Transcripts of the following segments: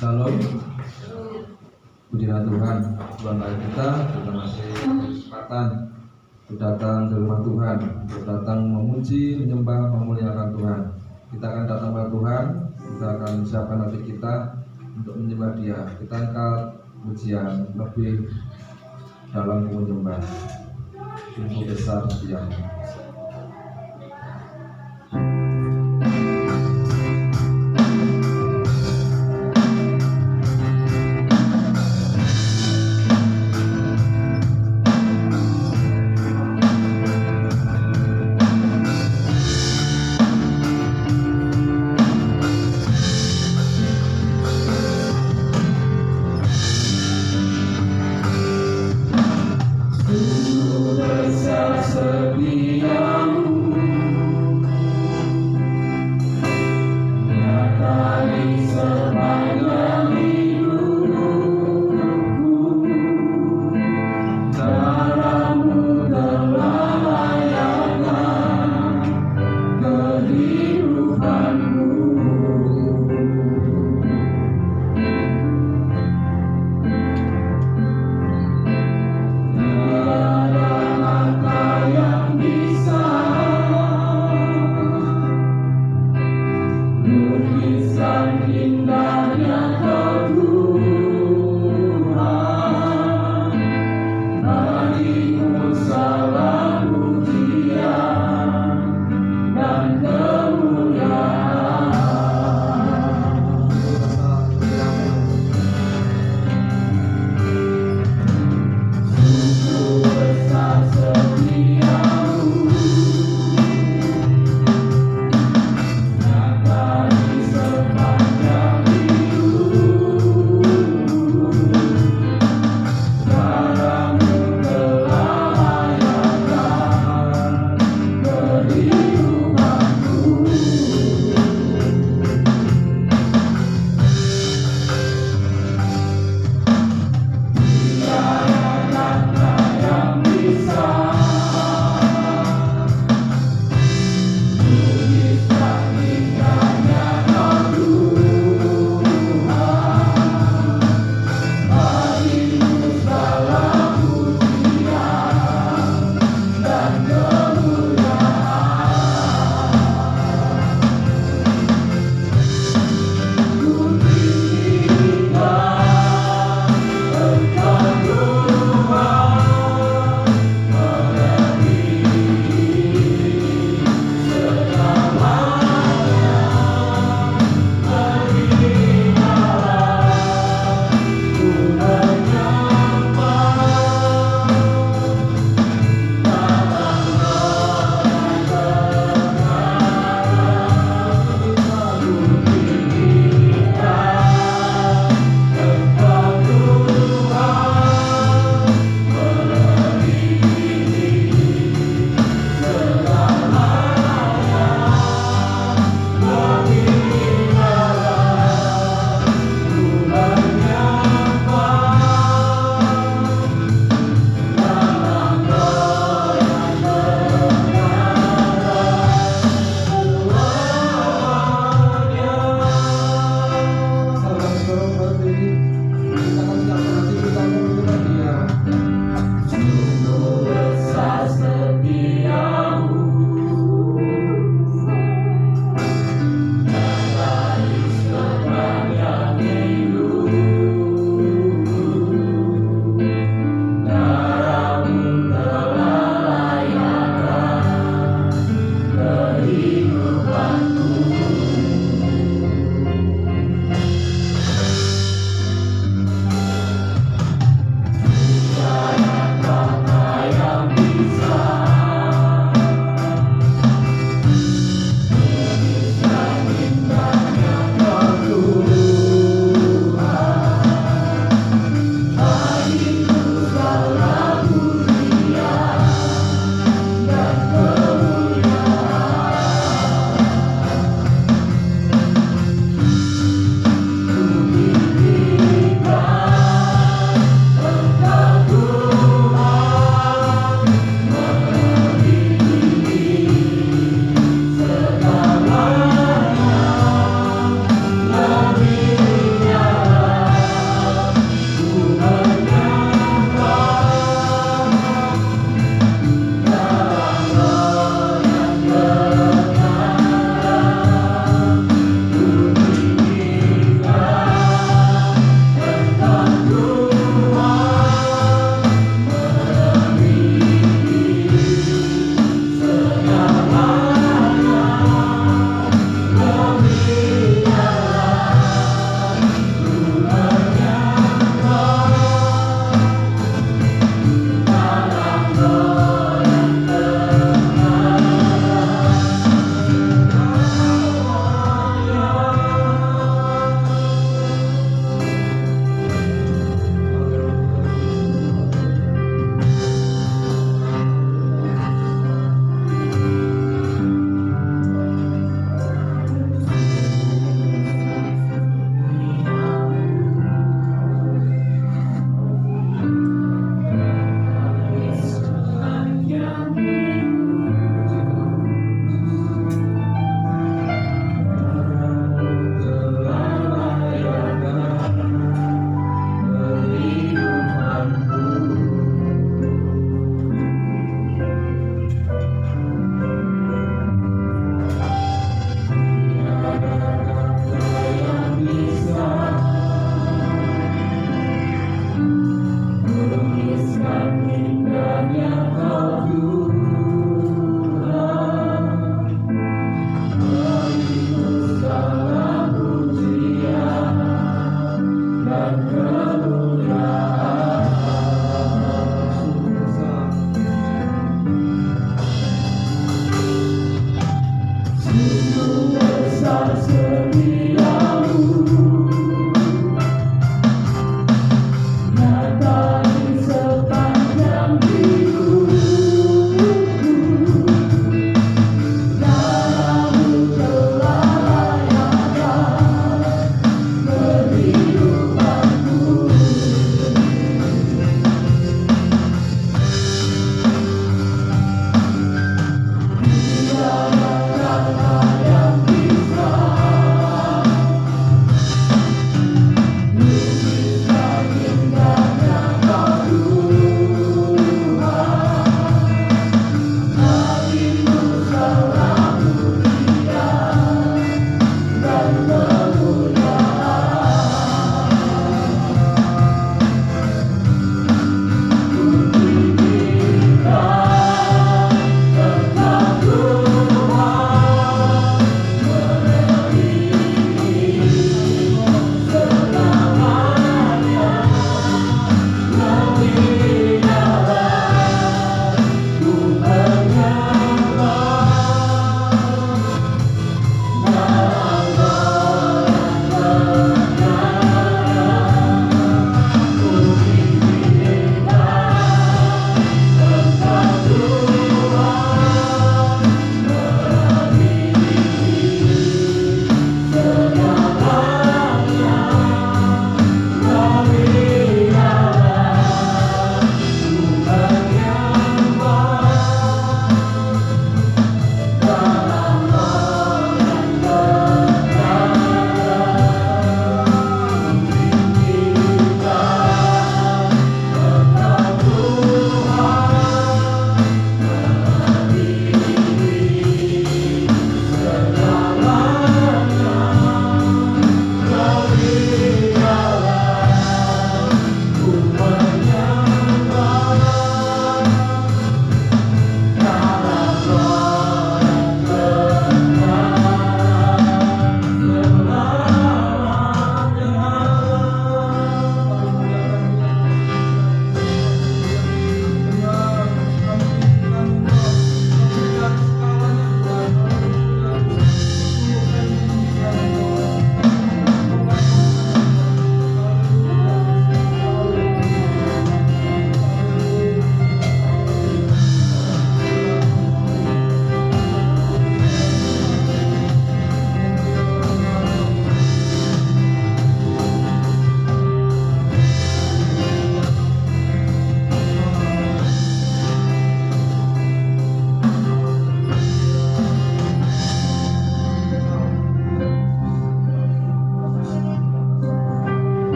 Shalom, pujilah Tuhan. Tuhan baik kita, kita masih kesempatan untuk datang ke rumah Tuhan, untuk datang memuji, menyembah, memuliakan Tuhan. Kita akan datang kepada Tuhan, kita akan siapkan hati kita untuk menyembah Dia. Kita angkat pujian lebih dalam menyembah. Sungguh besar Dia. Besar setia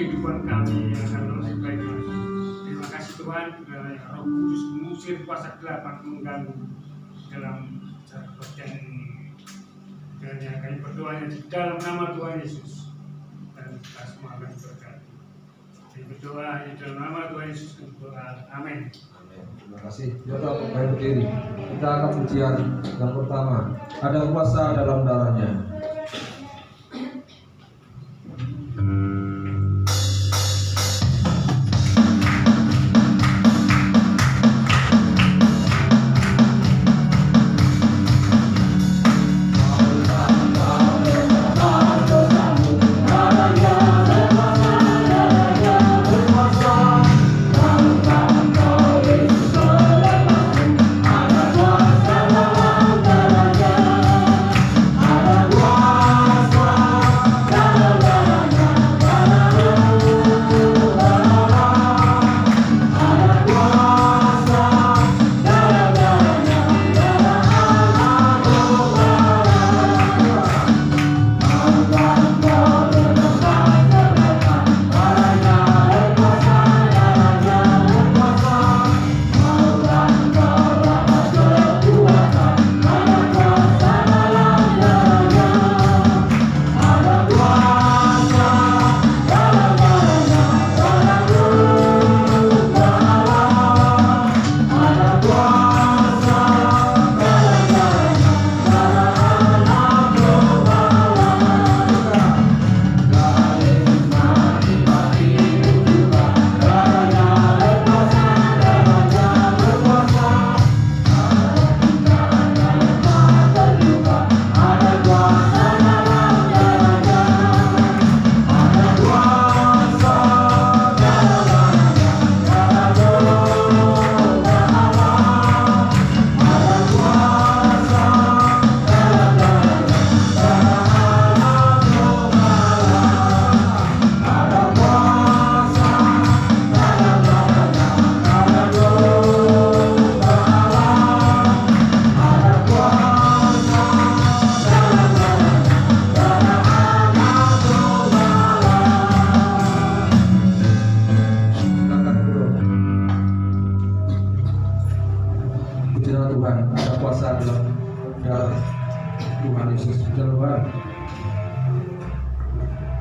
kehidupan kami akan lebih baik lagi. Terima kasih Tuhan, Roh Kudus mengusir kuasa gelap yang mengganggu dalam cara percayaan ini. Kiranya kami berdoanya di dalam nama Tuhan Yesus, dan kita semua akan berkati. Kami berdoa di dalam nama Tuhan Yesus, berdoa. Amin. Terima kasih. Kita berdiri. Kita akan ujian yang pertama. Ada kuasa dalam darahnya.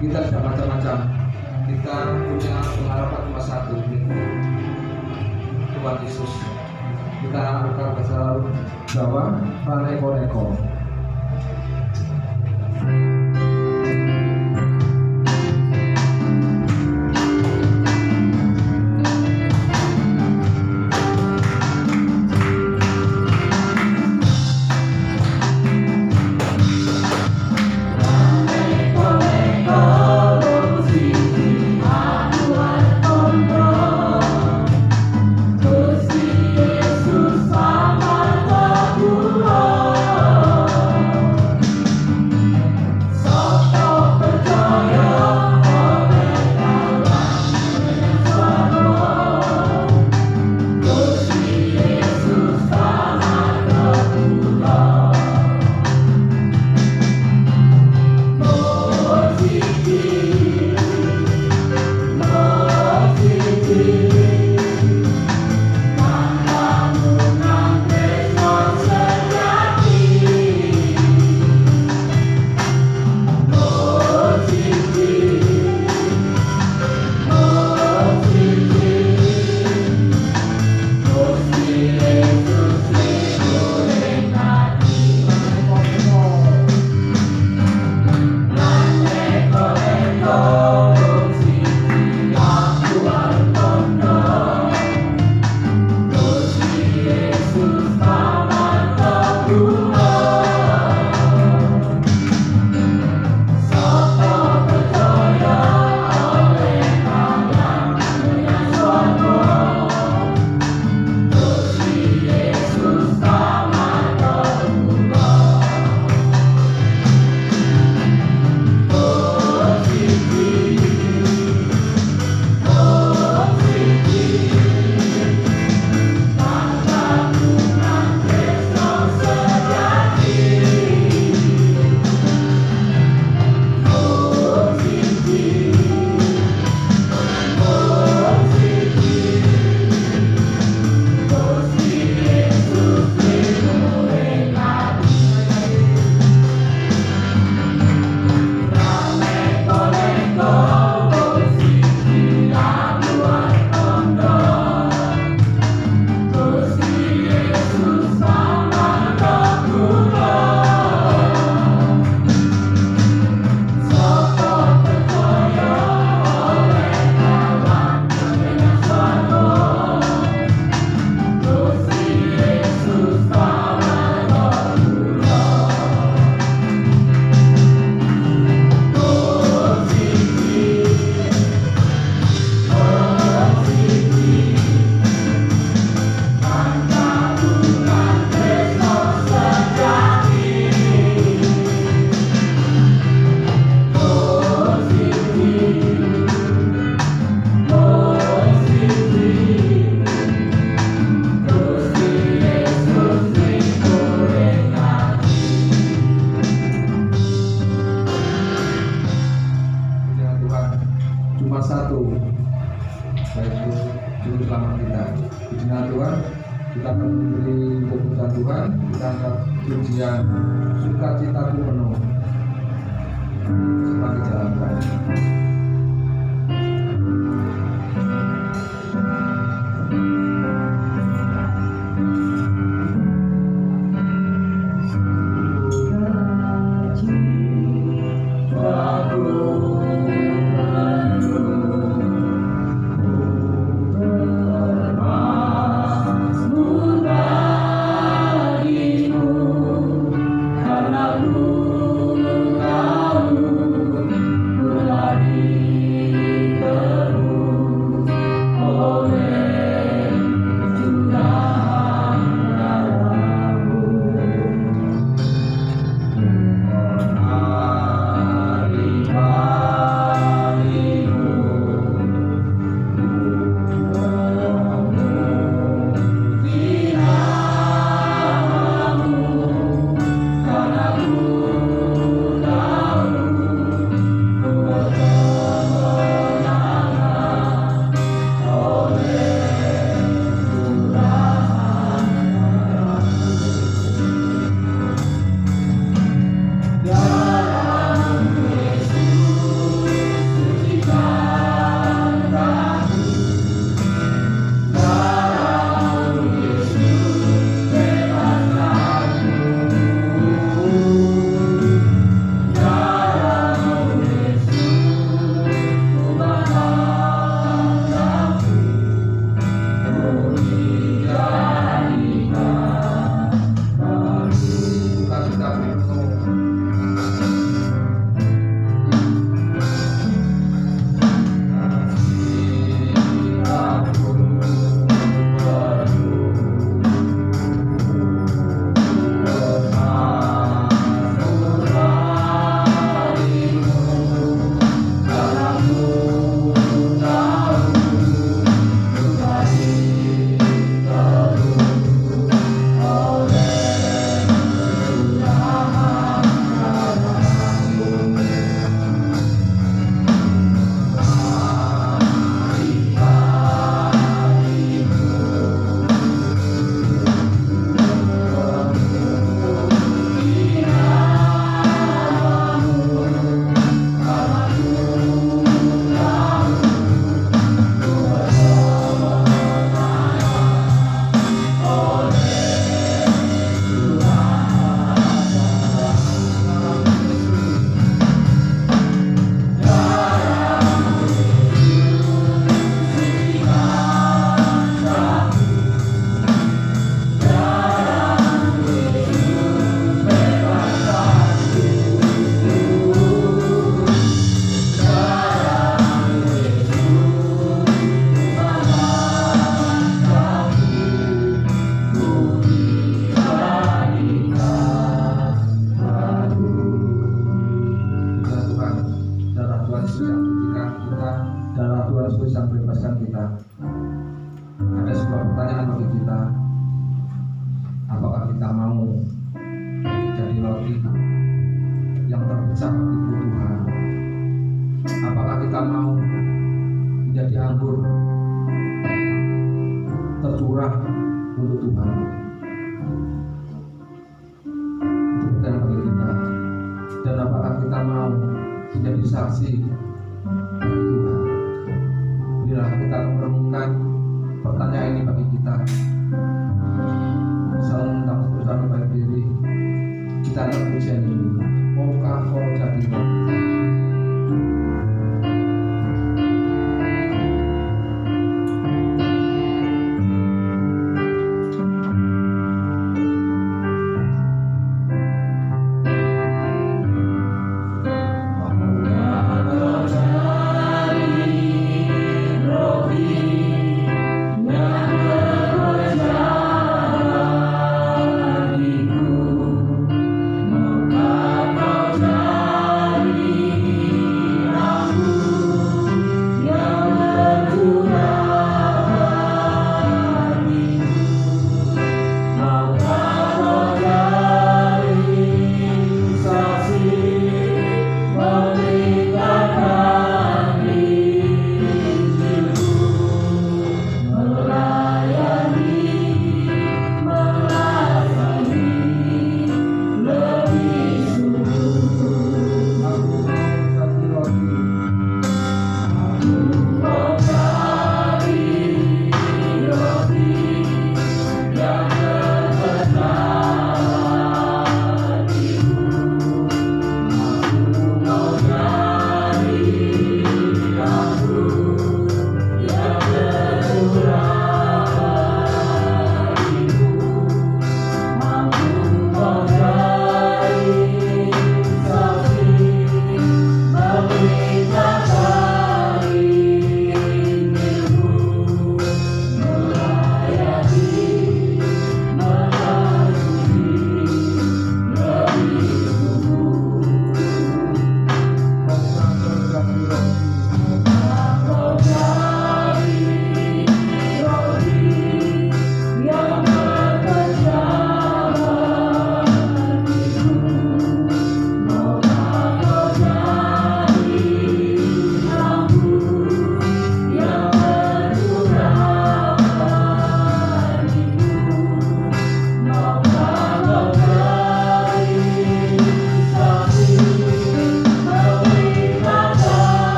Kita tidak macam-macam. Kita punya pengharapan cuma satu, Tuhan Yesus. Kita akan selalu Jawa, Paneko-neko. Yesus sama kedua. Pujian Tuhan, kita akan memberi keputusan Tuhan, kita angkat pujian sukacitaku penuh. Cepat dijalankan.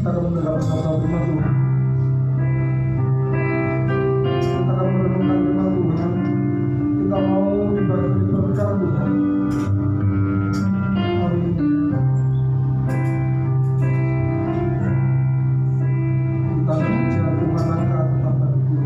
kita akan mendengar sabda firman Tuhan. Kita akan merenungkan firman Tuhan. Kita mau dibantu diberkati Tuhan. Amin. Kita memuji Tuhan angkat tetap berdiri.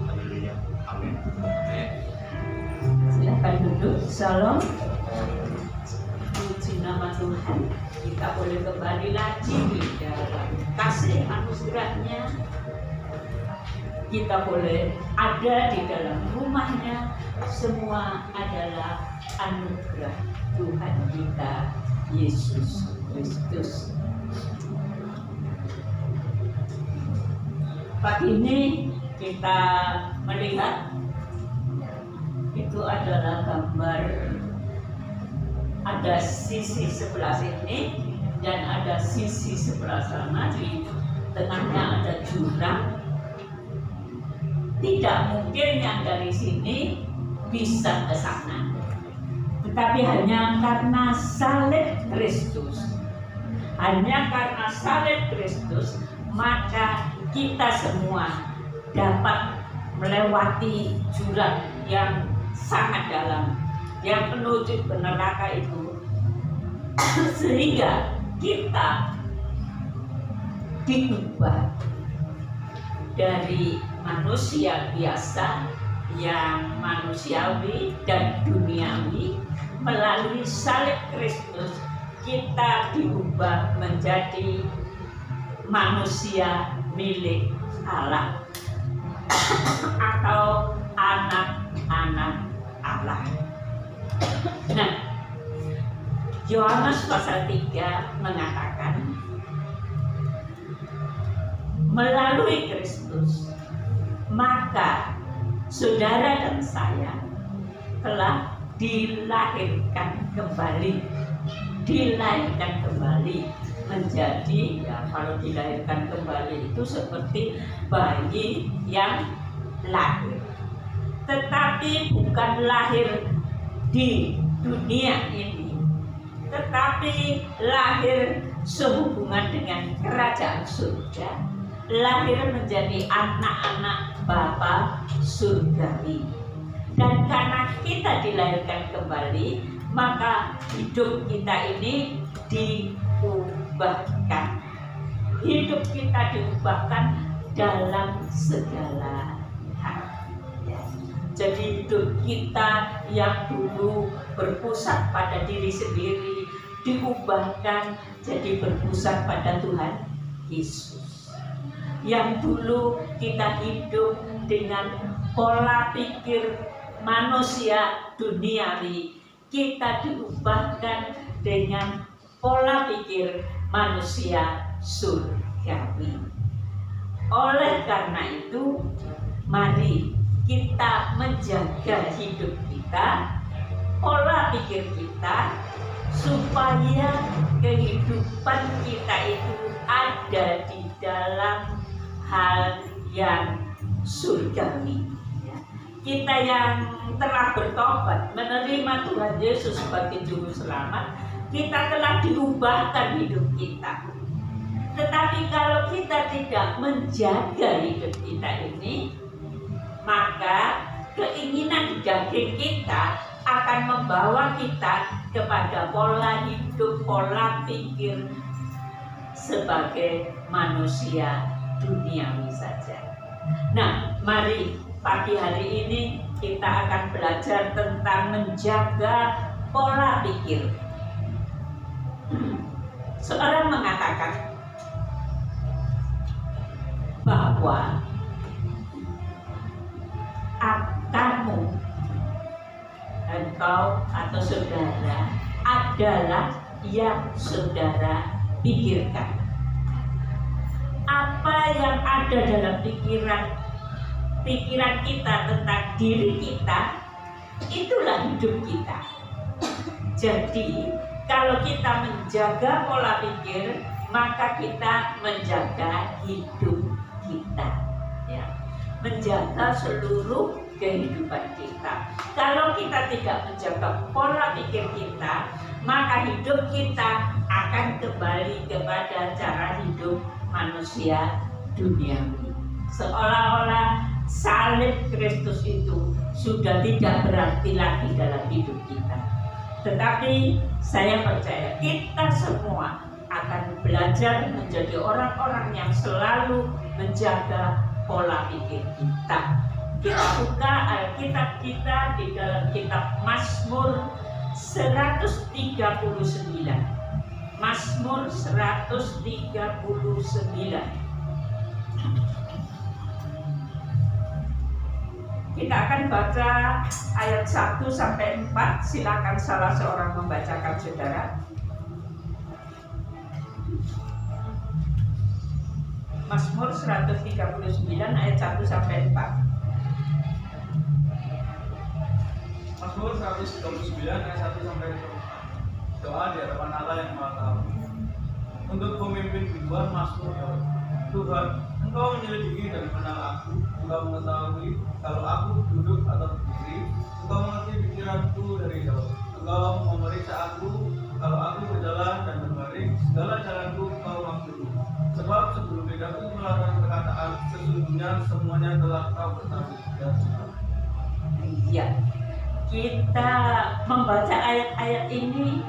Haleluya. Silakan duduk. Salam. Puji nama Tuhan. Kita boleh kembali lagi di dalam kasih anugerahnya. Kita boleh ada di dalam rumahnya. Semua adalah anugerah Tuhan kita Yesus Kristus. Pagi ini kita melihat itu adalah gambar, ada sisi sebelah sini dan ada sisi sebelah sana, di tengahnya ada jurang. Tidak mungkin yang dari sini bisa ke sana, tetapi hanya karena salib Kristus, hanya karena salib Kristus, maka kita semua dapat melewati jurang yang sangat dalam yang menuju ke neraka itu, sehingga kita diubah dari manusia biasa yang manusiawi dan duniawi. Melalui salib Kristus kita diubah menjadi manusia milik Allah atau anak-anak Allah. Nah, Yohanes pasal 3 mengatakan melalui Kristus maka saudara dan saya telah dilahirkan kembali menjadi, ya kalau dilahirkan kembali itu seperti bayi yang lahir, tetapi bukan lahir di dunia ini, tetapi lahir sehubungan dengan kerajaan surga, lahir menjadi anak-anak Bapa surgawi. Dan karena kita dilahirkan kembali, maka hidup kita ini diubahkan. Hidup kita diubahkan dalam segala hal. Jadi hidup kita yang dulu berpusat pada diri sendiri diubahkan jadi berpusat pada Tuhan Yesus. Yang dulu kita hidup dengan pola pikir manusia duniawi, kita diubahkan dengan pola pikir manusia surgawi. Oleh karena itu, mari kita menjaga hidup kita, pola pikir kita, supaya kehidupan kita itu ada di dalam hal yang surgawi. Kita yang telah bertobat, menerima Tuhan Yesus sebagai Juru Selamat, kita telah diubahkan hidup kita. Tetapi kalau kita tidak menjaga hidup kita ini, maka keinginan di daging kita akan membawa kita kepada pola hidup, pola pikir sebagai manusia duniawi saja. Nah, mari pagi hari ini kita akan belajar tentang menjaga pola pikir. Seorang mengatakan bahwa kamu, engkau atau saudara adalah yang saudara pikirkan. Apa yang ada dalam pikiran kita tentang diri kita, itulah hidup kita. Jadi kalau kita menjaga pola pikir, maka kita menjaga hidup kita, ya. Menjaga seluruh kehidupan kita. Kalau kita tidak menjaga pola pikir kita, maka hidup kita akan kembali kepada cara hidup manusia duniawi. Seolah-olah salib Kristus itu sudah tidak berarti lagi dalam hidup kita. Tetapi saya percaya kita semua akan belajar menjadi orang-orang yang selalu menjaga pola pikir kita. Kita buka Alkitab kita di dalam kitab Mazmur 139. Mazmur 139. Kita akan baca ayat 1 sampai 4. Silakan salah seorang membacakan, saudara. Mazmur 139 ayat 1 sampai 4. Mazmur 139 ayat 1 sampai 4. Doa di hadapan Allah yang Maha Tahu. Untuk pemimpin ribuan Mazmur Daud. Tuhan, Engkau menyelidiki dan mengenal aku. Engkau mengetahui kalau aku duduk atau berdiri. Engkau mengerti pikiranku dari jauh. Engkau memeriksa aku kalau aku berjalan dan berbaring. Segala jalanku Engkau maklumi. Sebab sebelum lidahku melakukan perkataan, sesungguhnya semuanya telah Kau ketahui. Iya, kita membaca ayat-ayat ini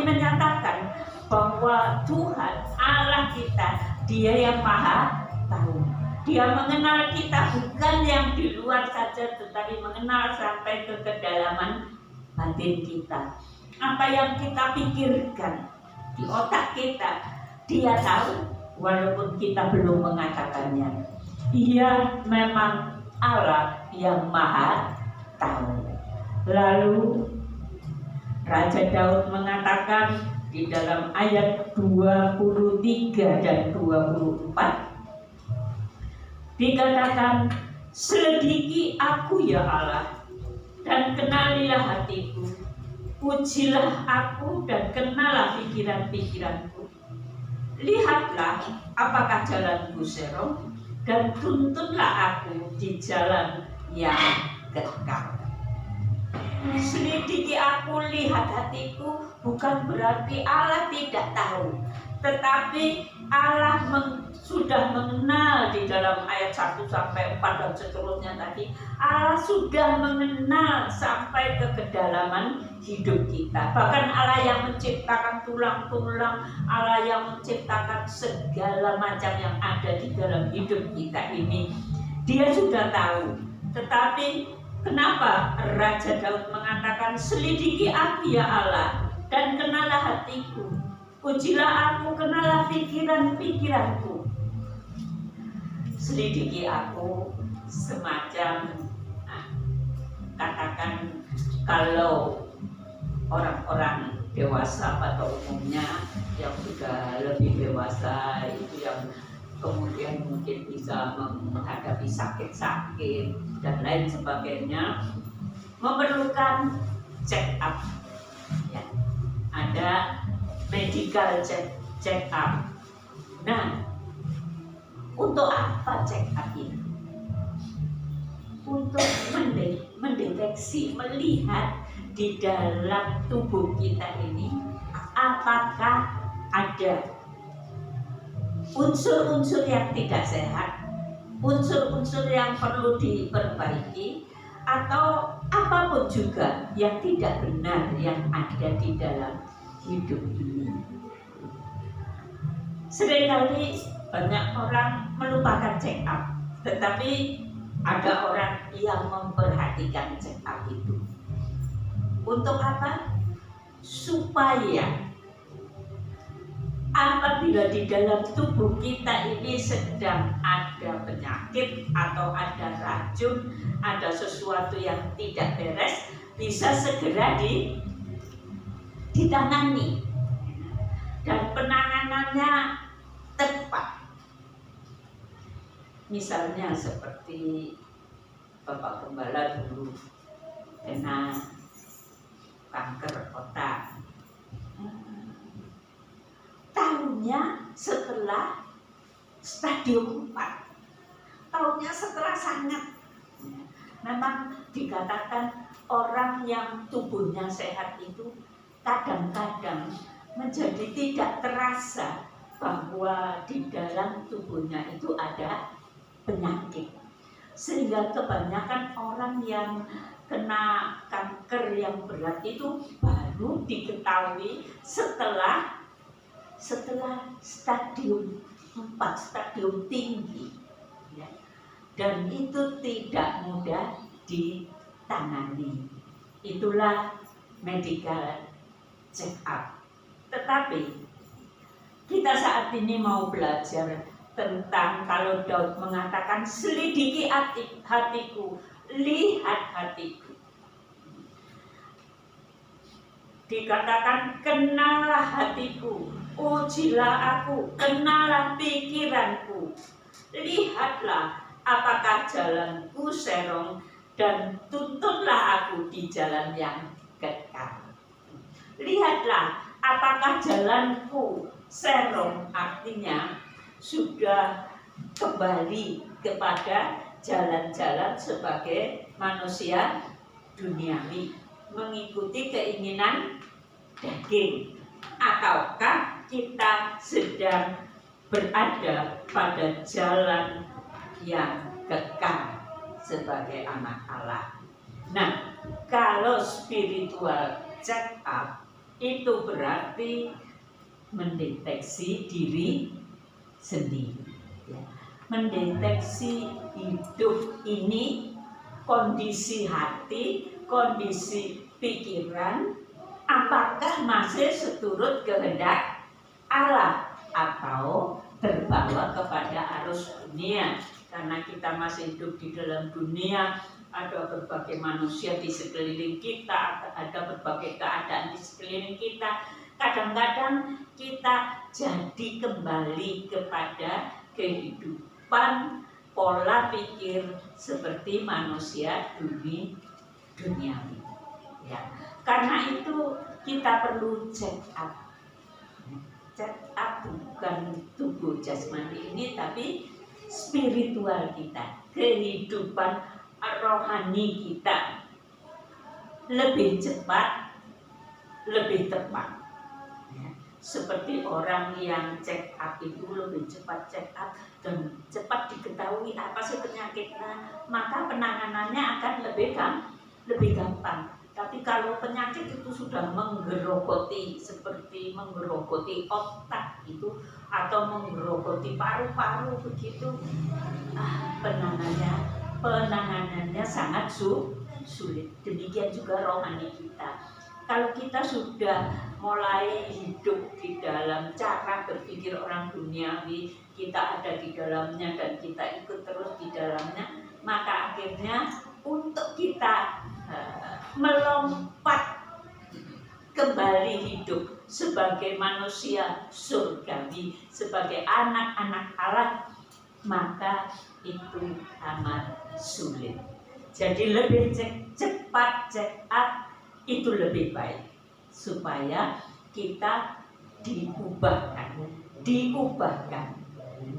menyatakan bahwa Tuhan Allah kita, Dia yang Maha Tahu. Dia mengenal kita bukan yang di luar saja, tetapi mengenal sampai ke kedalaman batin kita. Apa yang kita pikirkan di otak kita, Dia tahu walaupun kita belum mengatakannya. Dia memang Allah yang Maha Tahu. Lalu Raja Daud mengatakan di dalam ayat 23 dan 24, dikatakan, selidiki aku ya Allah, dan kenalilah hatiku. Ujilah aku dan kenalah pikiran-pikiranku. Lihatlah apakah jalanku serong, dan tuntunlah aku di jalan yang kekal. Selidiki aku, lihat hatiku, bukan berarti Allah tidak tahu, tetapi Allah sudah mengenal di dalam ayat 1 sampai 4 dan seterusnya tadi. Allah sudah mengenal sampai ke kedalaman hidup kita. Bahkan Allah yang menciptakan tulang-tulang, Allah yang menciptakan segala macam yang ada di dalam hidup kita ini, Dia sudah tahu. Tetapi kenapa Raja Daud mengatakan, selidiki aku ya Allah, dan kenalah hatiku, ujilah aku, kenalah pikiran-pikiranku. Selidiki aku semacam, katakan kalau orang-orang dewasa pada umumnya yang sudah lebih dewasa itu yang kemudian mungkin bisa menghadapi sakit-sakit dan lain sebagainya, memerlukan check up ya. Ada medical check up. Nah, untuk apa check up ini? Untuk mendeteksi, melihat di dalam tubuh kita ini apakah ada unsur-unsur yang tidak sehat, unsur-unsur yang perlu diperbaiki, atau apapun juga yang tidak benar yang ada di dalam hidup ini. Seringkali banyak orang melupakan check up, tetapi ada orang yang memperhatikan check up itu. Untuk apa? Supaya apabila di dalam tubuh kita ini sedang ada penyakit atau ada racun, ada sesuatu yang tidak beres, bisa segera ditangani dan penanganannya tepat. Misalnya seperti Bapak Gembala dulu kena kanker otak, tahunya setelah stadium 4, tahunya setelah sangat. Memang dikatakan orang yang tubuhnya sehat itu kadang-kadang menjadi tidak terasa bahwa di dalam tubuhnya itu ada penyakit. Sehingga kebanyakan orang yang kena kanker yang berat itu baru diketahui setelah stadium 4, stadium tinggi ya. Dan itu tidak mudah ditangani. Itulah medical check up. Tetapi kita saat ini mau belajar tentang, kalau Daud mengatakan selidiki hatiku, lihat hatiku. Dikatakan kenalah hatiku, ujilah aku, kenalah pikiranku. Lihatlah apakah jalanku serong, dan tuntunlah aku di jalan yang kekal. Lihatlah apakah jalanku serong, artinya sudah kembali kepada jalan-jalan sebagai manusia duniawi, mengikuti keinginan daging, ataukah kita sedang berada pada jalan yang kekal sebagai anak Allah. Nah, kalau spiritual check up itu berarti mendeteksi diri sendiri ya. Mendeteksi hidup ini, kondisi hati, kondisi pikiran, apakah masih seturut kehendak Allah atau terbawa kepada arus dunia. Karena kita masih hidup di dalam dunia, ada berbagai manusia di sekeliling kita, ada berbagai keadaan di sekeliling kita. Kadang-kadang kita jadi kembali kepada kehidupan pola pikir seperti manusia duniawi ya. Karena itu kita perlu check up. Check up bukan tubuh jasmani ini, tapi spiritual kita, kehidupan rohani kita lebih cepat, lebih tepat ya. seperti orang yang check up itu lebih cepat check up dan cepat diketahui apa sih penyakitnya, maka penanganannya akan lebih gampang. Tapi kalau penyakit itu sudah menggerogoti, seperti menggerogoti otak itu atau menggerogoti paru-paru begitu, penanganannya sangat sulit. Demikian juga rohani kita. Kalau kita sudah mulai hidup di dalam cara berpikir orang duniawi, kita ada di dalamnya dan kita ikut terus di dalamnya, maka akhirnya untuk kita melompat kembali hidup sebagai manusia surgawi, sebagai anak-anak Allah, maka itu amat sulit. Jadi lebih cepat check up itu lebih baik supaya kita diubahkan.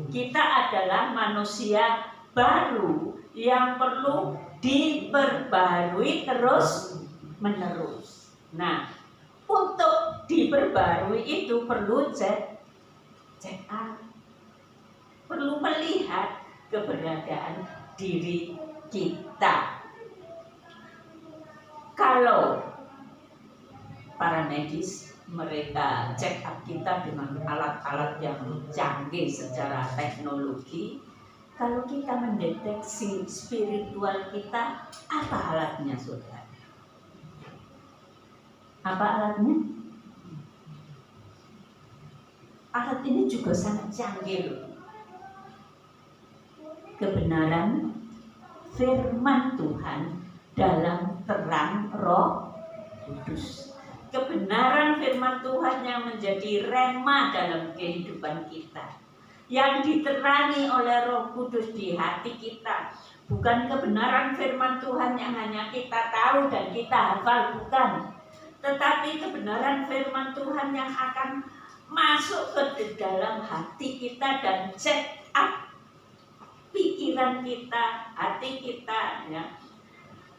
Kita adalah manusia baru yang perlu diperbarui terus menerus. Nah, untuk diperbarui itu perlu check up, perlu melihat keberadaan diri kita. Kalau para medis mereka check up kita dengan alat-alat yang canggih secara teknologi, kalau kita mendeteksi spiritual kita, apa alatnya, saudara? Apa alatnya? Alat ini juga sangat canggih loh. Kebenaran firman Tuhan dalam terang Roh Kudus. Kebenaran firman Tuhan yang menjadi rema dalam kehidupan kita, yang diterangi oleh Roh Kudus di hati kita. Bukan kebenaran firman Tuhan yang hanya kita tahu dan kita hafal, bukan. Tetapi kebenaran firman Tuhan yang akan masuk ke dalam hati kita dan check up pikiran kita, hati kita, ya.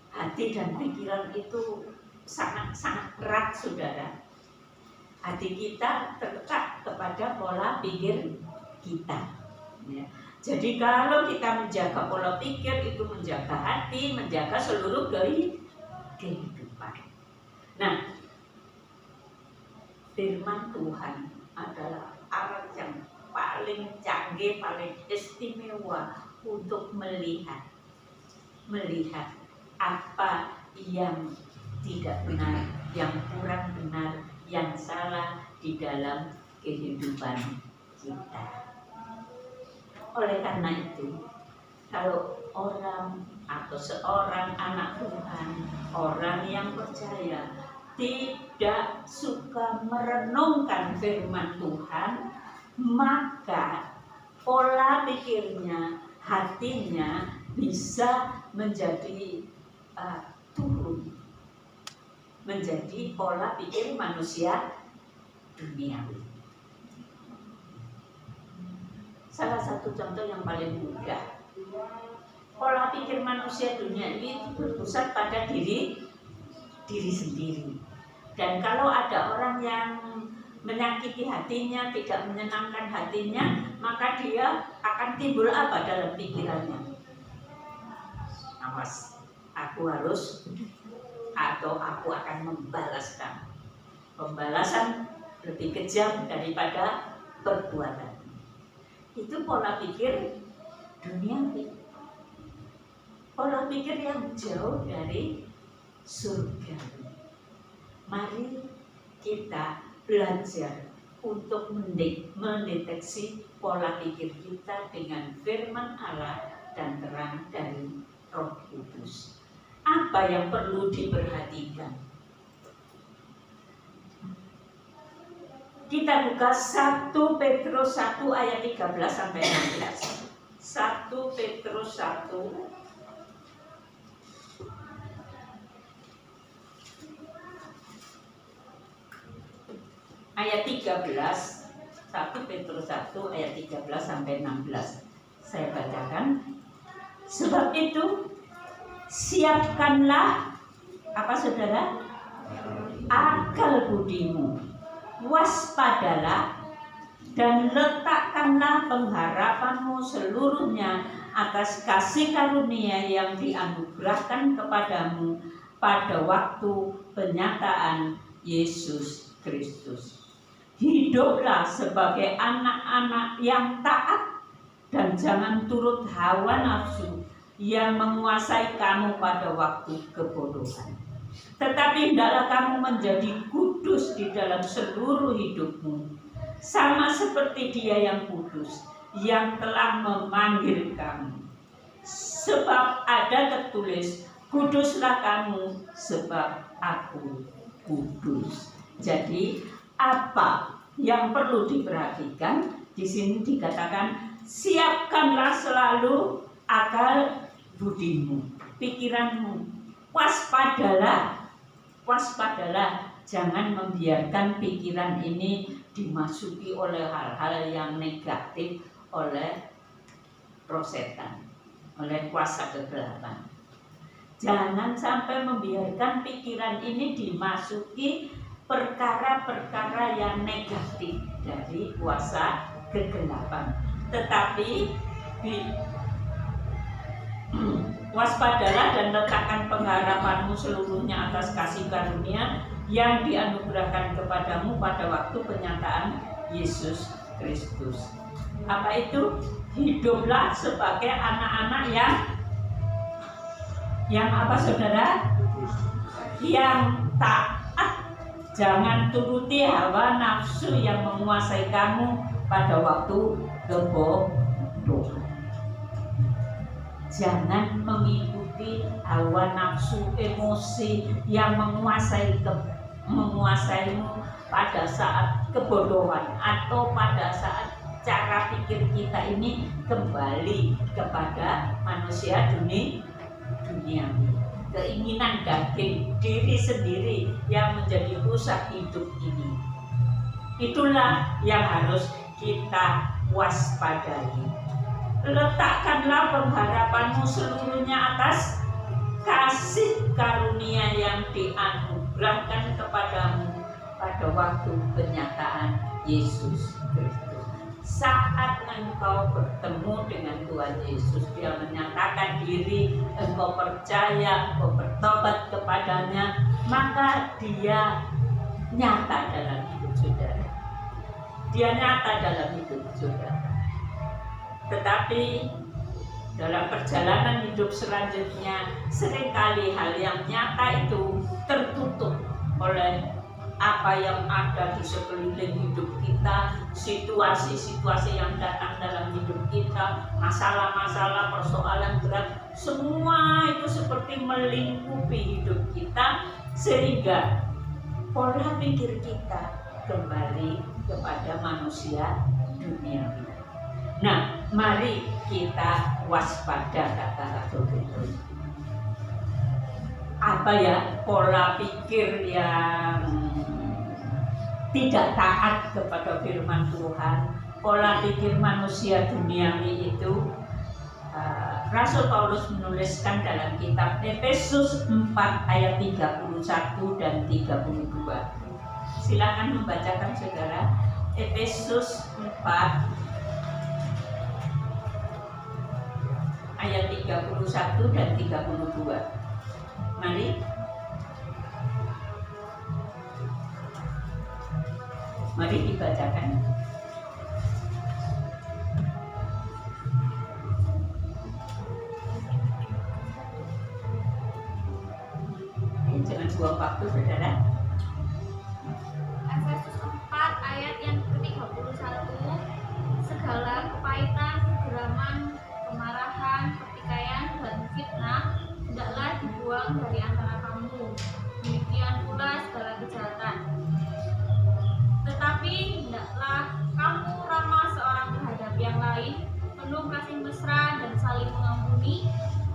Hati dan pikiran itu sangat-sangat erat, saudara. Hati kita terletak kepada pola pikir kita, ya. Jadi kalau kita menjaga pola pikir, itu menjaga hati, menjaga seluruh kehidupan. Nah, firman Tuhan adalah alat yang paling canggih, paling istimewa untuk melihat apa yang tidak benar, yang kurang benar, yang salah di dalam kehidupan kita. Oleh karena itu, kalau orang atau seorang anak Tuhan, orang yang percaya, tidak suka merenungkan firman Tuhan, maka pola pikirnya, hatinya bisa menjadi turun, menjadi pola pikir manusia duniawi. Salah satu contoh yang paling mudah, pola pikir manusia duniawi itu berpusat pada diri sendiri. Dan kalau ada orang yang menyakiti hatinya, tidak menyenangkan hatinya, maka dia akan timbul apa dalam pikirannya? Awas, aku harus, atau aku akan membalaskan. Pembalasan lebih kejam daripada perbuatan. Itu pola pikir duniawi, pola pikir yang jauh dari surga. Mari kita belajar untuk mendeteksi pola pikir kita dengan firman Allah dan terang dari Roh Kudus. Apa yang perlu diperhatikan? Kita buka 1 Petrus 1 ayat 13 sampai 16. 1 Petrus 1 ayat 13, 1 Petrus 1 ayat 13 sampai 16. Saya bacakan. Sebab itu siapkanlah apa, saudara? Akal budimu waspadalah dan letakkanlah pengharapanmu seluruhnya atas kasih karunia yang dianugerahkan kepadamu pada waktu penyataan Yesus Kristus. Hiduplah sebagai anak-anak yang taat dan jangan turut hawa nafsu yang menguasai kamu pada waktu kebodohan. Tetapi hendaklah kamu menjadi kudus di dalam seluruh hidupmu, sama seperti Dia yang kudus, yang telah memanggil kamu. Sebab ada tertulis, kuduslah kamu sebab aku kudus. Jadi apa yang perlu diperhatikan? Di sini dikatakan, siapkanlah selalu akal budimu, pikiranmu. Waspadalah, jangan membiarkan pikiran ini dimasuki oleh hal-hal yang negatif, oleh roh setan, oleh kuasa kegelapan. Jangan sampai membiarkan pikiran ini dimasuki perkara-perkara yang negatif dari kuasa kegelapan. Tetapi waspadalah dan letakkan pengharapanmu seluruhnya atas kasih karunia yang dianugerahkan kepadamu pada waktu penyataan Yesus Kristus. Apa itu? Hiduplah sebagai anak-anak yang apa saudara? Yang taat. Jangan turuti hawa nafsu yang menguasai kamu pada waktu kebodohan. Jangan mengikuti hawa nafsu, emosi yang menguasaimu pada saat kebodohan atau pada saat cara pikir kita ini kembali kepada manusia duniawi. Keinginan daging diri sendiri yang menjadi pusat hidup ini. Itulah yang harus kita waspadai. Letakkanlah pengharapanmu seluruhnya atas kasih karunia yang dianugerahkan kepadamu pada waktu penyataan Yesus Kristus. Saat engkau bertemu dengan Tuhan Yesus, Dia menyatakan diri, engkau percaya, engkau bertobat kepadanya, maka Dia nyata dalam hidup saudara. Dia nyata dalam hidup saudara. Tetapi dalam perjalanan hidup selanjutnya, seringkali hal yang nyata itu tertutup oleh apa yang ada di sekeliling hidup kita, situasi-situasi yang datang dalam hidup kita, masalah-masalah, persoalan berat, semua itu seperti melingkupi hidup kita sehingga pola pikir kita kembali kepada manusia duniawi. Nah, mari kita waspada, kata Rasul Petrus. Apa ya pola pikir yang tidak taat kepada firman Tuhan, pola pikir manusia duniawi itu Rasul Paulus menuliskan dalam kitab Efesus 4 ayat 31 dan 32. Silakan membacakan saudara. Efesus 4 ayat 31 dan 32. Mari dibacakan. Jangan buang waktu saudara. Efesus 4 ayat yang ke-31. Segala kepahitan, kegeraman, kemarahan, pertikaian, dan fitnah hendaklah dibuang dari antara kamu. Demikian pula segala kejahatan. Tetapi hendaklah kamu ramah seorang terhadap yang lain, penuh kasih mesra dan saling mengampuni,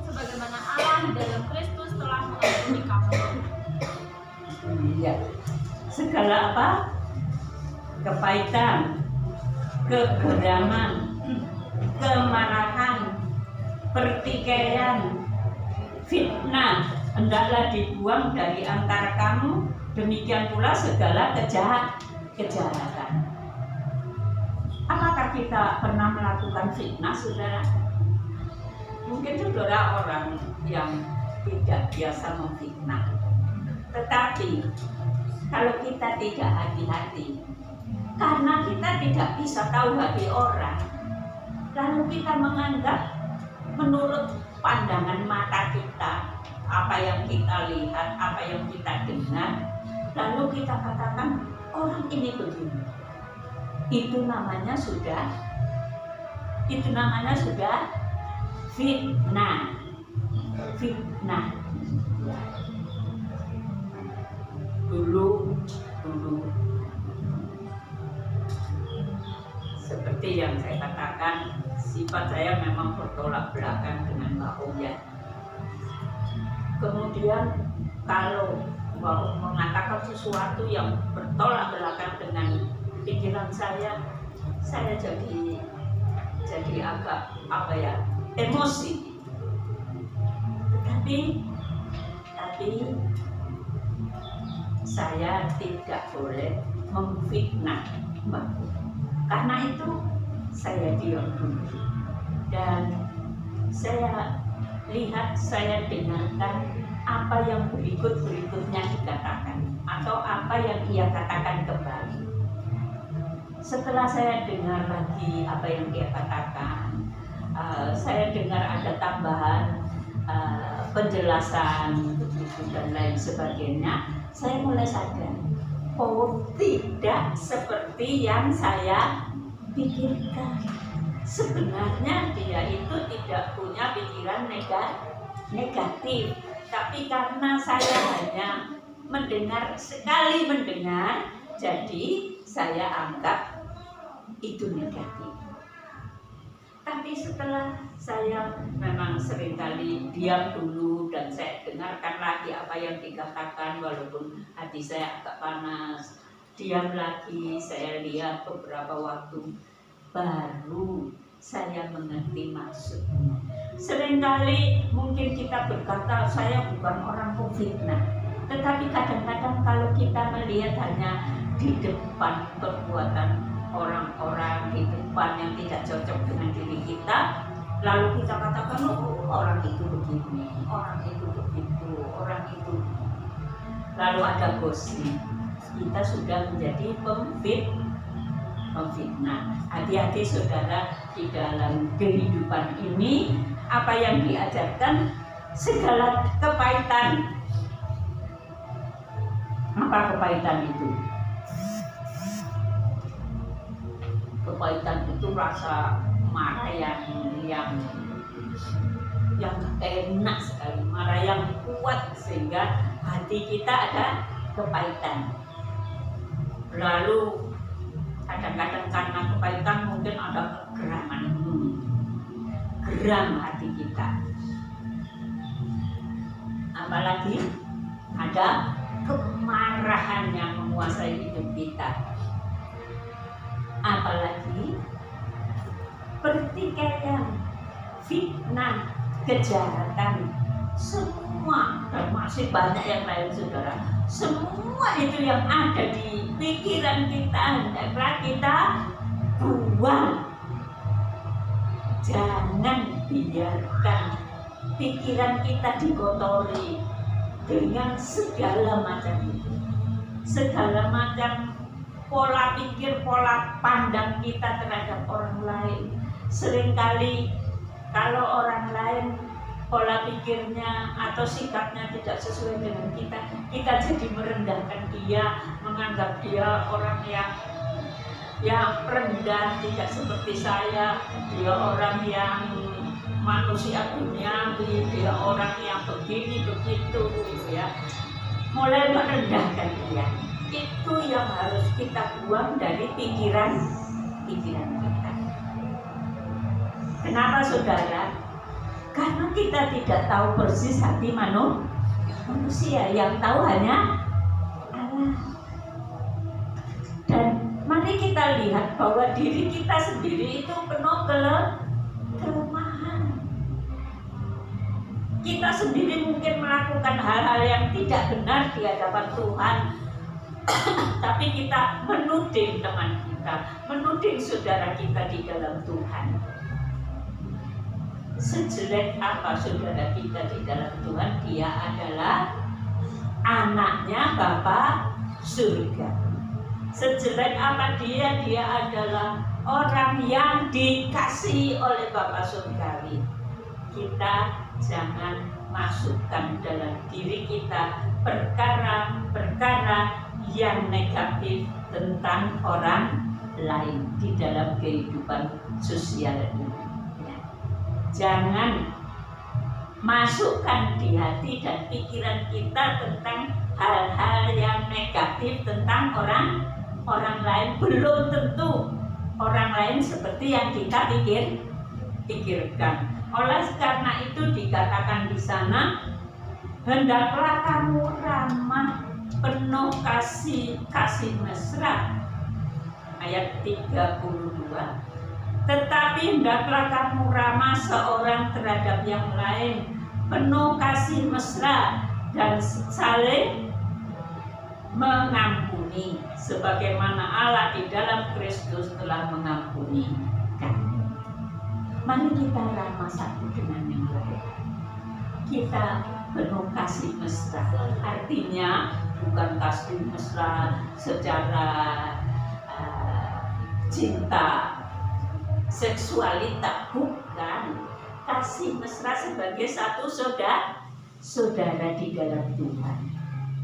sebagaimana Allah di dalam Kristus telah mengampuni kamu. Iya. Segala apa? Kepahitan, kegeraman, kemarahan, pertikaian, fitnah hendaklah dibuang dari antara kamu. Demikian pula segala kejahatan. Apakah kita pernah melakukan fitnah, saudara? Mungkin saudara orang yang tidak biasa memfitnah. Tetapi kalau kita tidak hati-hati, karena kita tidak bisa tahu hati orang, lalu kita menganggap menurut pandangan mata kita, apa yang kita lihat, apa yang kita dengar, lalu kita katakan orang ini begini. Itu namanya sudah fitnah. Fitnah. Ya. Dulu seperti yang saya katakan, sifat saya memang bertolak belakang dengan Mbak Om ya. Kemudian kalau Mbak Om mengatakan sesuatu yang bertolak belakang dengan pikiran saya jadi agak emosi. Tapi saya tidak boleh memfitnah Mbak Om. Karena itu saya diam dulu dan saya lihat, saya dengarkan apa yang berikutnya dikatakan atau apa yang ia katakan kembali. Setelah saya dengar lagi apa yang dia katakan, saya dengar ada tambahan penjelasan dan lain sebagainya, saya mulai sadar, oh tidak seperti yang saya pikirkan. Sebenarnya dia itu tidak punya pikiran negatif, tapi karena saya hanya sekali mendengar, jadi saya anggap itu negatif. Tapi setelah saya memang seringkali diam dulu dan saya dengarkan lagi apa yang dikatakan, walaupun hati saya agak panas, diam lagi, saya lihat beberapa waktu, baru saya mengerti maksudnya. Seringkali mungkin kita berkata saya bukan orang pemfitnah, tetapi kadang-kadang kalau kita melihat hanya di depan perbuatan orang-orang, di depan yang tidak cocok dengan diri kita, lalu kita katakan, oh orang itu begini, orang itu begitu, orang itu, lalu ada gosip, kita sudah menjadi pemfitnah. Hati-hati saudara, di dalam kehidupan ini apa yang diajarkan, segala kepahitan. Apa kepahitan itu? Kepahitan itu rasa marah yang enak sekali, marah yang kuat sehingga hati kita ada kepahitan. Lalu kadang-kadang karena kepahitan mungkin ada kegeraman, geram hati kita. Apalagi ada kemarahan yang menguasai hidup kita. Apalagi pertikaian, fitnah, kejahatan, semua, dan masih banyak yang lain saudara. Semua itu yang ada di pikiran kita, hendaklah kita buang. Jangan biarkan pikiran kita dikotori dengan segala macam itu, segala macam pola pikir, pola pandang kita terhadap orang lain. Seringkali kalau orang lain pola pikirnya atau sikapnya tidak sesuai dengan kita jadi merendahkan dia, menganggap dia orang yang rendah, tidak seperti saya, dia orang yang manusia duniawi, dia orang yang begini begitu ya. Mulai merendahkan dia. Itu yang harus kita buang dari pikiran kita. Kenapa saudara? Karena kita tidak tahu persis hati manusia, yang tahu hanya Allah. Dan mari kita lihat bahwa diri kita sendiri itu penuh kelemahan. Kita sendiri mungkin melakukan hal-hal yang tidak benar di hadapan Tuhan. tapi kita menuding teman kita, menuding saudara kita di dalam Tuhan. Sejelek apa saudara kita di dalam Tuhan, dia adalah anaknya Bapa surga. Sejelek apa dia adalah orang yang dikasihi oleh Bapa surgawi. Kita jangan masukkan dalam diri kita perkara-perkara yang negatif tentang orang lain di dalam kehidupan sosial ini. Jangan masukkan di hati dan pikiran kita tentang hal-hal yang negatif tentang orang lain. Belum tentu orang lain seperti yang kita pikirkan. Oleh karena itu dikatakan di sana, hendaklah kamu ramah, penuh kasih mesra. Ayat 32. Tetapi hendaklah kamu ramah seorang terhadap yang lain, penuh kasih mesra dan saling mengampuni, sebagaimana Allah di dalam Kristus telah mengampuni kamu. Mari kita ramah satu dengan yang lain. Kita penuh kasih mesra. Artinya bukan kasih mesra secara cinta seksualitas, bukan. Kasih mesra sebagai satu saudara di dalam Tuhan.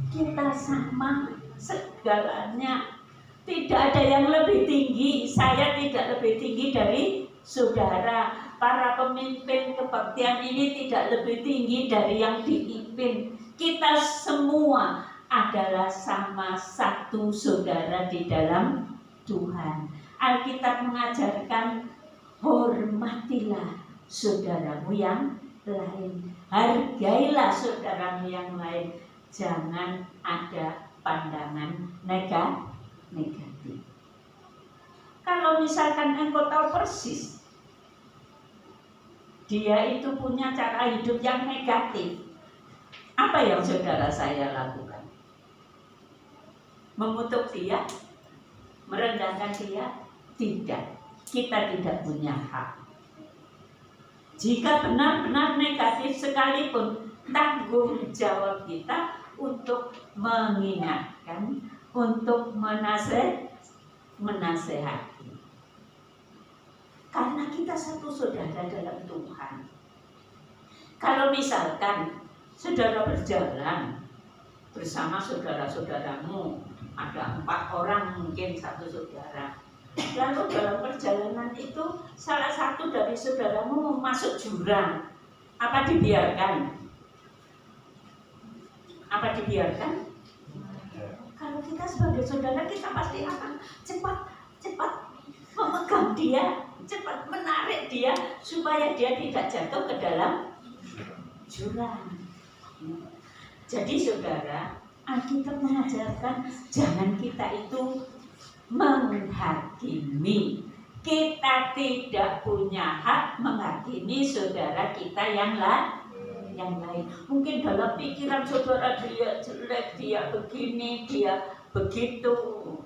Kita sama segalanya. Tidak ada yang lebih tinggi. Saya tidak lebih tinggi dari saudara. Para pemimpin kebaktian ini tidak lebih tinggi dari yang dipimpin. Kita semua adalah sama satu saudara di dalam Tuhan. Alkitab mengajarkan, hormatilah saudaramu yang lain, hargailah saudaramu yang lain. Jangan ada pandangan negatif. Kalau misalkan engkau tahu persis dia itu punya cara hidup yang negatif, apa yang saudara saya lakukan? Mengutuk dia? Merendahkan dia? Tidak. Kita tidak punya hak. Jika benar-benar negatif sekalipun, tanggung jawab kita untuk mengingatkan, untuk menasehati. Karena kita satu saudara dalam Tuhan. Kalau misalkan saudara berjalan bersama saudara-saudaramu, ada 4 orang mungkin satu saudara. Lalu dalam perjalanan itu salah satu dari saudaramu masuk jurang. Apa dibiarkan? Apa dibiarkan? Kalau kita sebagai saudara, kita pasti akan cepat memegang dia, cepat menarik dia supaya dia tidak jatuh ke dalam jurang. Jadi saudara, Alkitab mengajarkan jangan kita itu menghakimi. Kita tidak punya hak menghakimi saudara kita yang lain. Mungkin dalam pikiran saudara dia jelek, dia begini, dia begitu,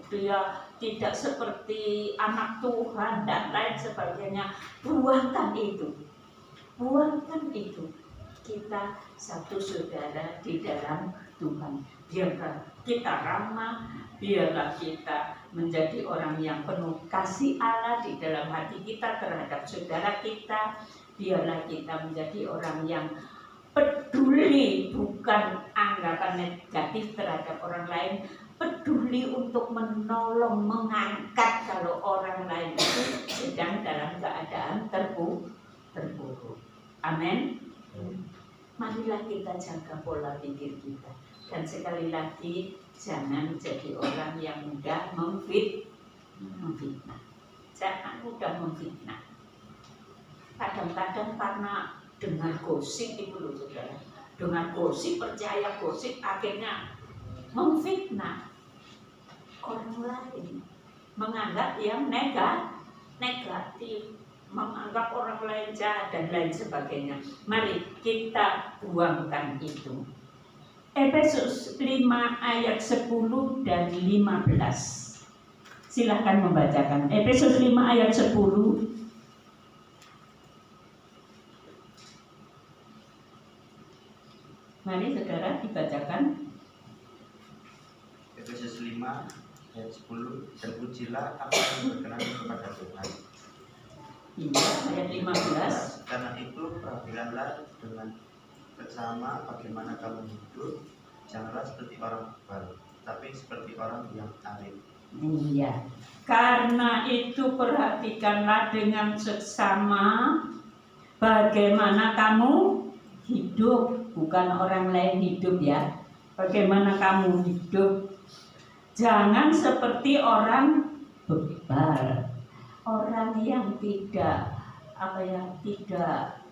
dia tidak seperti anak Tuhan dan lain sebagainya. Buangkan itu. Kita satu saudara di dalam Tuhan. Biarlah kita ramah, biarlah kita menjadi orang yang penuh kasih Allah di dalam hati kita terhadap saudara kita. Biarlah kita menjadi orang yang peduli, bukan anggapan negatif terhadap orang lain, peduli untuk menolong, mengangkat kalau orang lain itu sedang dalam keadaan terpuruk. Amin. Marilah kita jaga pola pikir kita. Dan sekali lagi, jangan jadi orang yang mudah memfitnah. Jangan mudah memfitnah. Kadang-kadang karena dengar gosip itu loh saudara. Dengar gosip, percaya gosip, akhirnya memfitnah orang lain. Menganggap yang negatif. Menganggap orang lain jahat dan lain sebagainya. Mari kita buangkan itu. Efesus 5 ayat 10 dan 15. Silahkan membacakan Efesus 5 ayat 10. Mari saudara dibacakan. Efesus 5 ayat 10, dan ujilah apa yang berkenan kepada Tuhan. Iya, ayat 15. Karena itu perhatikanlah dengan seksama bagaimana kamu hidup, janganlah seperti orang bebal, tapi seperti orang yang arif. Iya. Karena itu perhatikanlah dengan seksama bagaimana kamu hidup, bukan orang lain hidup ya. Bagaimana kamu hidup. Jangan seperti orang bebal. Orang yang tidak tidak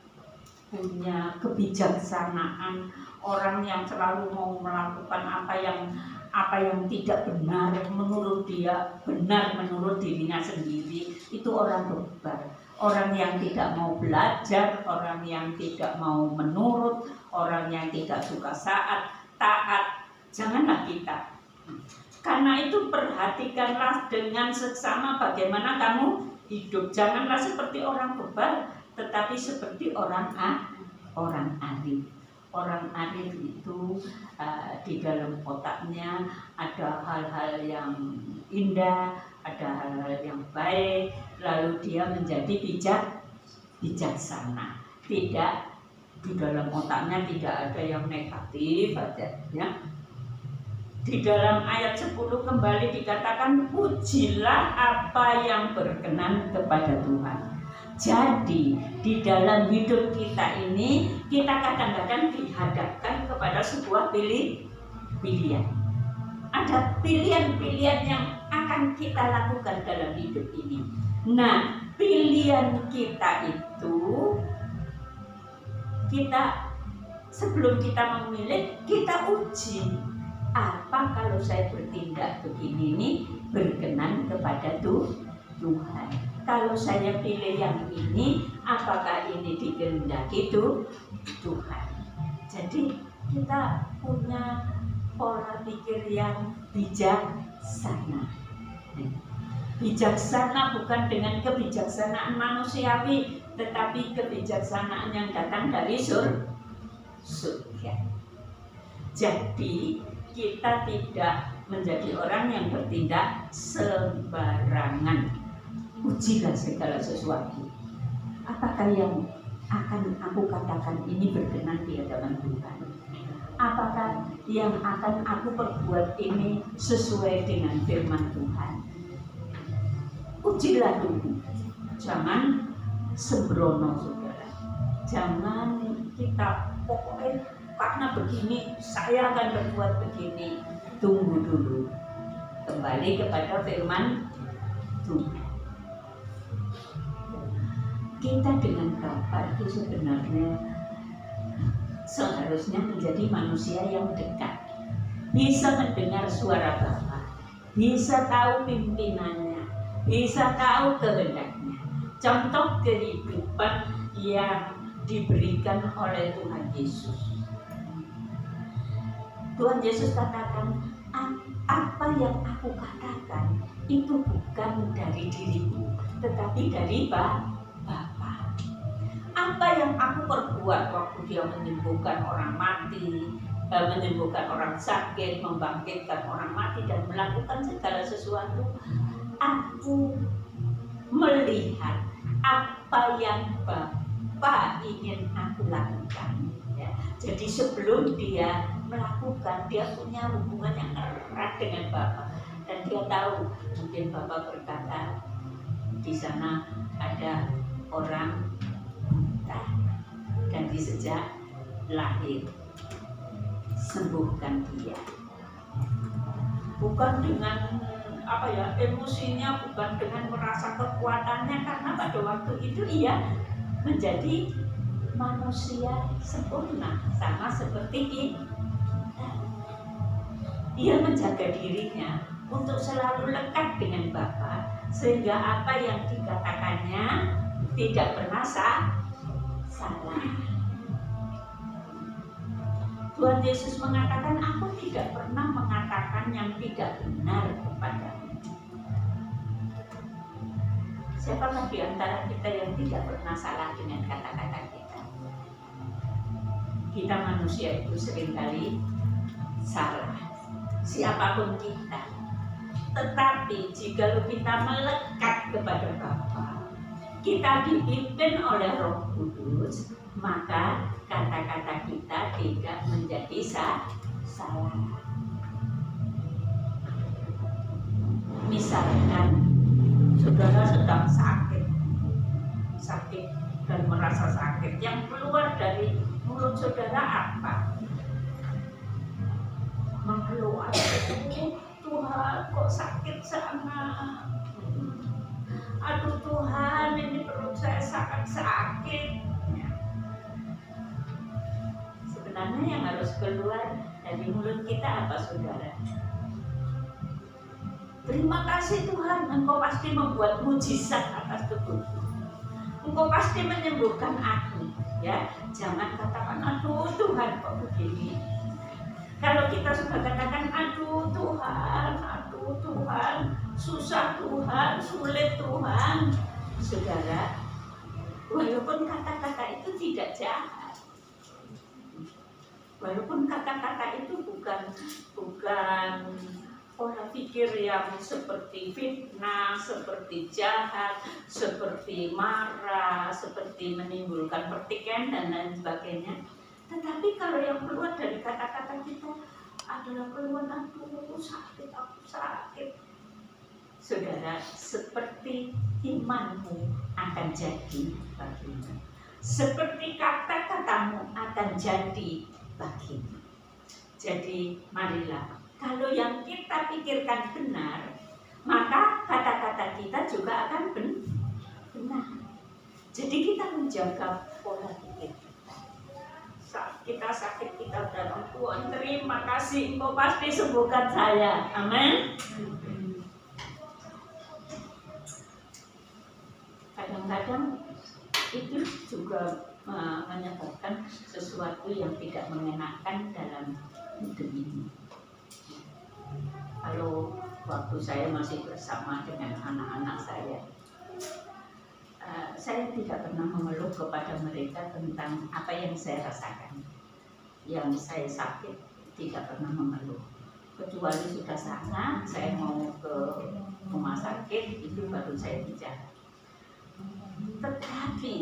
punya kebijaksanaan, orang yang selalu mau melakukan apa yang tidak benar menurut dia, benar menurut dirinya sendiri, itu orang bebal. Orang yang tidak mau belajar, orang yang tidak mau menurut, orang yang tidak suka taat, janganlah kita. Karena itu perhatikanlah dengan seksama bagaimana kamu hidup. Janganlah seperti orang bebal, tetapi seperti orang arif. Orang arif itu di dalam otaknya ada hal-hal yang indah, ada hal-hal yang baik, lalu dia menjadi bijaksana. Tidak, di dalam otaknya tidak ada yang negatif aja, ya. Di dalam ayat 10 kembali dikatakan, pujilah apa yang berkenan kepada Tuhan. Jadi di dalam hidup kita ini, kita kadang-kadang dihadapkan kepada sebuah pilihan. Ada pilihan-pilihan yang akan kita lakukan dalam hidup ini. Nah, pilihan kita itu, sebelum kita memilih, kita uji. Apa kalau saya bertindak begini ini berkenan kepada Tuhan? Kalau saya pilih yang ini, apakah ini dikehendaki Tuhan? Jadi kita punya pola pikir yang bijaksana. Bijaksana bukan dengan kebijaksanaan manusiawi, tetapi kebijaksanaan yang datang dari surga. Jadi kita tidak menjadi orang yang bertindak sembarangan. Ujilah segala sesuatu. Apakah yang akan aku katakan ini berkenan di hadapan Tuhan? Apakah yang akan aku perbuat ini sesuai dengan firman Tuhan? Ujilah dulu. Jangan sembrono, saudara. Jangan kita pokoknya karena begini, saya akan berbuat begini. Tunggu dulu. Kembali kepada firman Tuhan. Kita dengan Bapa itu sebenarnya seharusnya menjadi manusia yang dekat. Bisa mendengar suara Bapa, bisa tahu pimpinannya, bisa tahu kehendaknya. Contoh kehidupan yang diberikan oleh Tuhan Yesus. Tuhan Yesus katakan, apa yang aku katakan itu bukan dari diriku, tetapi dari Bapa. Apa yang aku perbuat waktu dia menyembuhkan orang mati, menyembuhkan orang sakit, membangkitkan orang mati, dan melakukan segala sesuatu, aku melihat apa yang Bapa ingin aku lakukan. Ya. Jadi sebelum dia melakukan, dia punya hubungan yang erat dengan Bapa, dan dia tahu mungkin Bapa berkata di sana ada orang buta dan sejak lahir, sembuhkan dia. Bukan dengan emosinya, bukan dengan merasa kekuatannya, karena pada waktu itu ia menjadi manusia sempurna sama seperti kita. Dia menjaga dirinya untuk selalu lekat dengan Bapa, sehingga apa yang dikatakannya tidak pernah salah. Tuhan Yesus mengatakan, aku tidak pernah mengatakan yang tidak benar kepadamu. Siapakah di antara kita yang tidak pernah salah dengan kata-kata kita? Kita manusia itu seringkali salah, siapapun kita. Tetapi jika kita melekat kepada Bapa, kita dipimpin oleh Roh Kudus, maka kata-kata kita tidak menjadi salah. Misalkan saudara sedang sakit dan merasa sakit, yang keluar dari mulut saudara apa? Mengeluh, Tuhan kok sakit sana, aduh Tuhan ini perut saya sangat sakit. Sebenarnya yang harus keluar dari mulut kita apa, saudara? Terima kasih Tuhan, Engkau pasti membuat mujizat atas tubuhku. Engkau pasti menyembuhkan aku. Ya, jangan katakan aduh Tuhan kok begini. Kalau kita sudah katakan aduh Tuhan, susah Tuhan, sulit Tuhan, saudara, walaupun kata-kata itu tidak jahat, walaupun kata-kata itu bukan pola pikir yang seperti fitnah, seperti jahat, seperti marah, seperti menimbulkan pertikaian dan lain sebagainya. Tetapi kalau yang keluar dari kata-kata kita adalah keluhan aku sakit, saudara, seperti imanmu akan jadi bagimu, seperti kata-katamu akan jadi bagimu. Jadi marilah, kalau yang kita pikirkan benar, maka kata-kata kita juga akan benar. Jadi kita menjaga pola pikir. Saat kita sakit, kita datang, Tuhan terima kasih, Engkau pasti sembuhkan saya. Amin. Kadang-kadang itu juga menyebabkan sesuatu yang tidak mengenakan dalam hidup ini. Kalau waktu saya masih bersama dengan anak-anak saya tidak pernah mengeluh kepada mereka tentang apa yang saya rasakan. Yang saya sakit tidak pernah mengeluh. Kecuali sudah sana, saya mau ke rumah sakit, itu baru saya bicara. Tetapi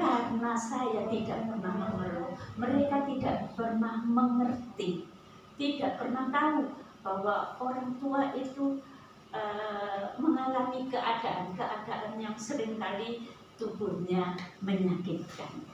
karena saya tidak pernah mengeluh, mereka tidak pernah mengerti, tidak pernah tahu bahwa orang tua itu mengalami keadaan-keadaan yang seringkali tubuhnya menyakitkan.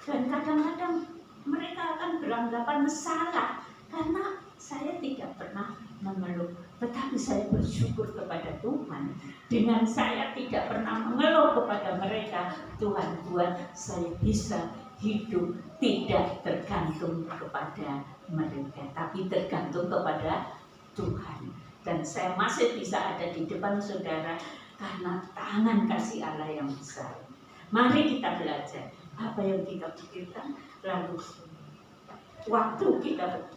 Dan kadang-kadang mereka akan beranggapan salah karena saya tidak pernah mengeluh. Tetapi saya bersyukur kepada Tuhan, dengan saya tidak pernah mengeluh kepada mereka, Tuhan, saya bisa hidup tidak tergantung kepada mereka, tapi tergantung kepada Tuhan. Dan saya masih bisa ada di depan saudara karena tangan kasih Allah yang besar. Mari kita belajar apa yang kita pikirkan, lalu waktu kita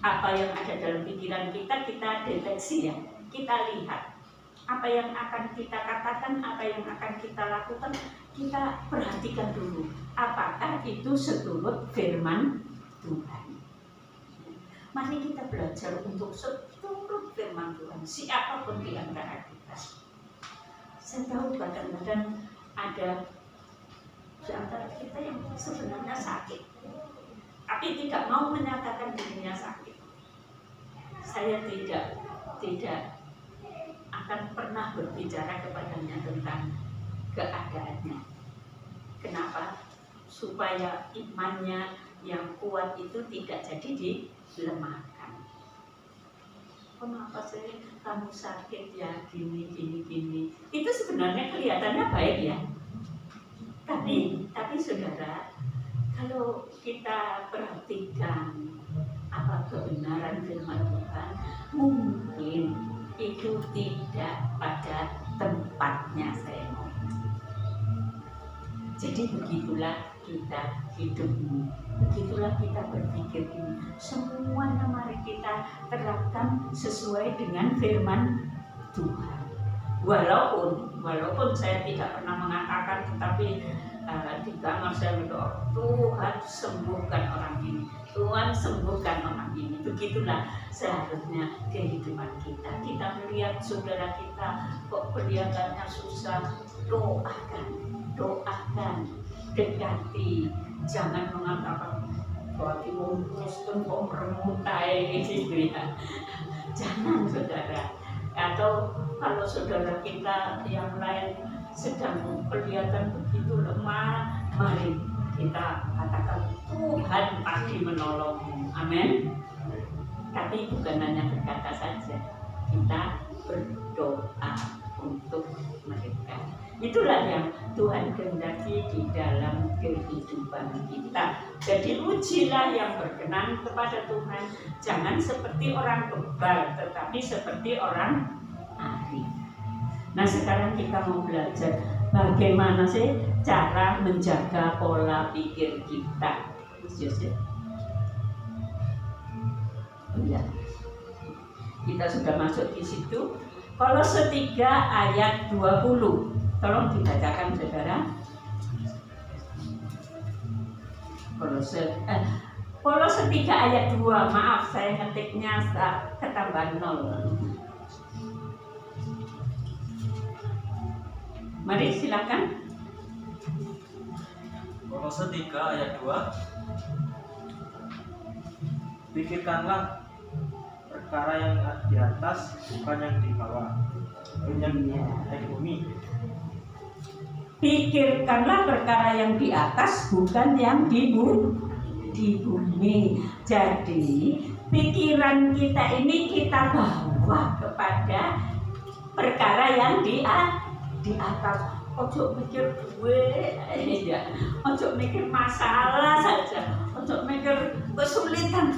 apa yang ada dalam pikiran kita deteksi, ya, kita lihat apa yang akan kita katakan, apa yang akan kita lakukan, kita perhatikan dulu apakah itu seturut firman Tuhan. Mari kita belajar untuk seturut firman Tuhan, siapapun di antara kita. Saya tahu kadang-kadang ada di antara kita yang sebenarnya sakit, tapi tidak mau menyatakan dirinya sakit. Saya tidak akan pernah berbicara kepadanya tentang keadaannya. Kenapa? Supaya imannya yang kuat itu tidak jadi dilemahkan. Kenapa sih kamu sakit ya, gini. Itu sebenarnya kelihatannya baik ya. Tapi saudara, kalau kita perhatikan apa kebenaran firman Tuhan, mungkin itu tidak pada tempatnya, saya mau. Jadi begitulah kita hidup ini, begitulah kita berpikir ini. Semuanya mari kita terapkan sesuai dengan firman Tuhan. Walaupun saya tidak pernah mengatakan, tetapi di kamar saya berdoa, Tuhan sembuhkan orang ini, Tuhan sembuhkan orang ini. Begitulah seharusnya kehidupan kita. Kita melihat saudara kita kok kelihatannya susah, doakan, dekati, jangan mengatakan bahwa Kristen kok meremutai gitu ya. Jangan saudara. Atau kalau saudara kita yang lain sedang kelihatan begitu lemah, mari kita katakan Tuhan pasti menolongmu. Amin. Tapi bukan hanya berkata saja, kita berdoa untuk mereka. Itulah yang Tuhan kehendaki di dalam kehidupan kita. Jadi ujilah yang berkenan kepada Tuhan. Jangan seperti orang bebal, tetapi seperti orang arif. Nah, sekarang kita mau belajar bagaimana sih cara menjaga pola pikir kita. Ya. Kita sudah masuk di situ. Kolose 3 ayat 20. Tolong dibacakan saudara. Kolose 3 ayat 2. Maaf saya ngetiknya ketambahan 0. Mari silakan. Kolose 3 ayat 2. Pikirkanlah perkara yang di atas, bukan yang di bawah, yang di bumi. Pikirkanlah perkara yang di atas, bukan yang di bumi. Jadi pikiran kita ini kita bawa kepada perkara yang di atas. Ojo mikir gue, ojo mikir masalah saja, ojo mikir kesulitan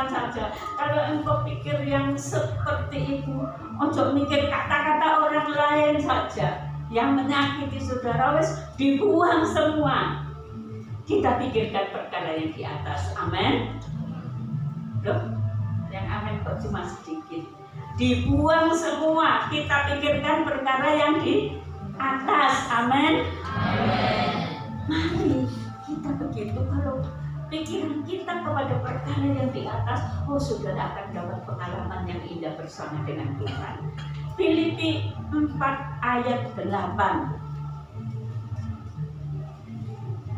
saja. Kalau engkau pikir yang seperti itu, ojo mikir kata-kata orang lain saja yang menyakiti saudara, wes dibuang semua. Kita pikirkan perkara yang di atas. Amin. Loh, yang amin kok cuma sedikit. Dibuang semua. Kita pikirkan perkara yang di atas. Amin. Mari kita begitu. Kalau pikiran kita kepada perkara yang di atas, saudara akan dapat pengalaman yang indah bersama dengan Tuhan. Filipi 4 ayat 8.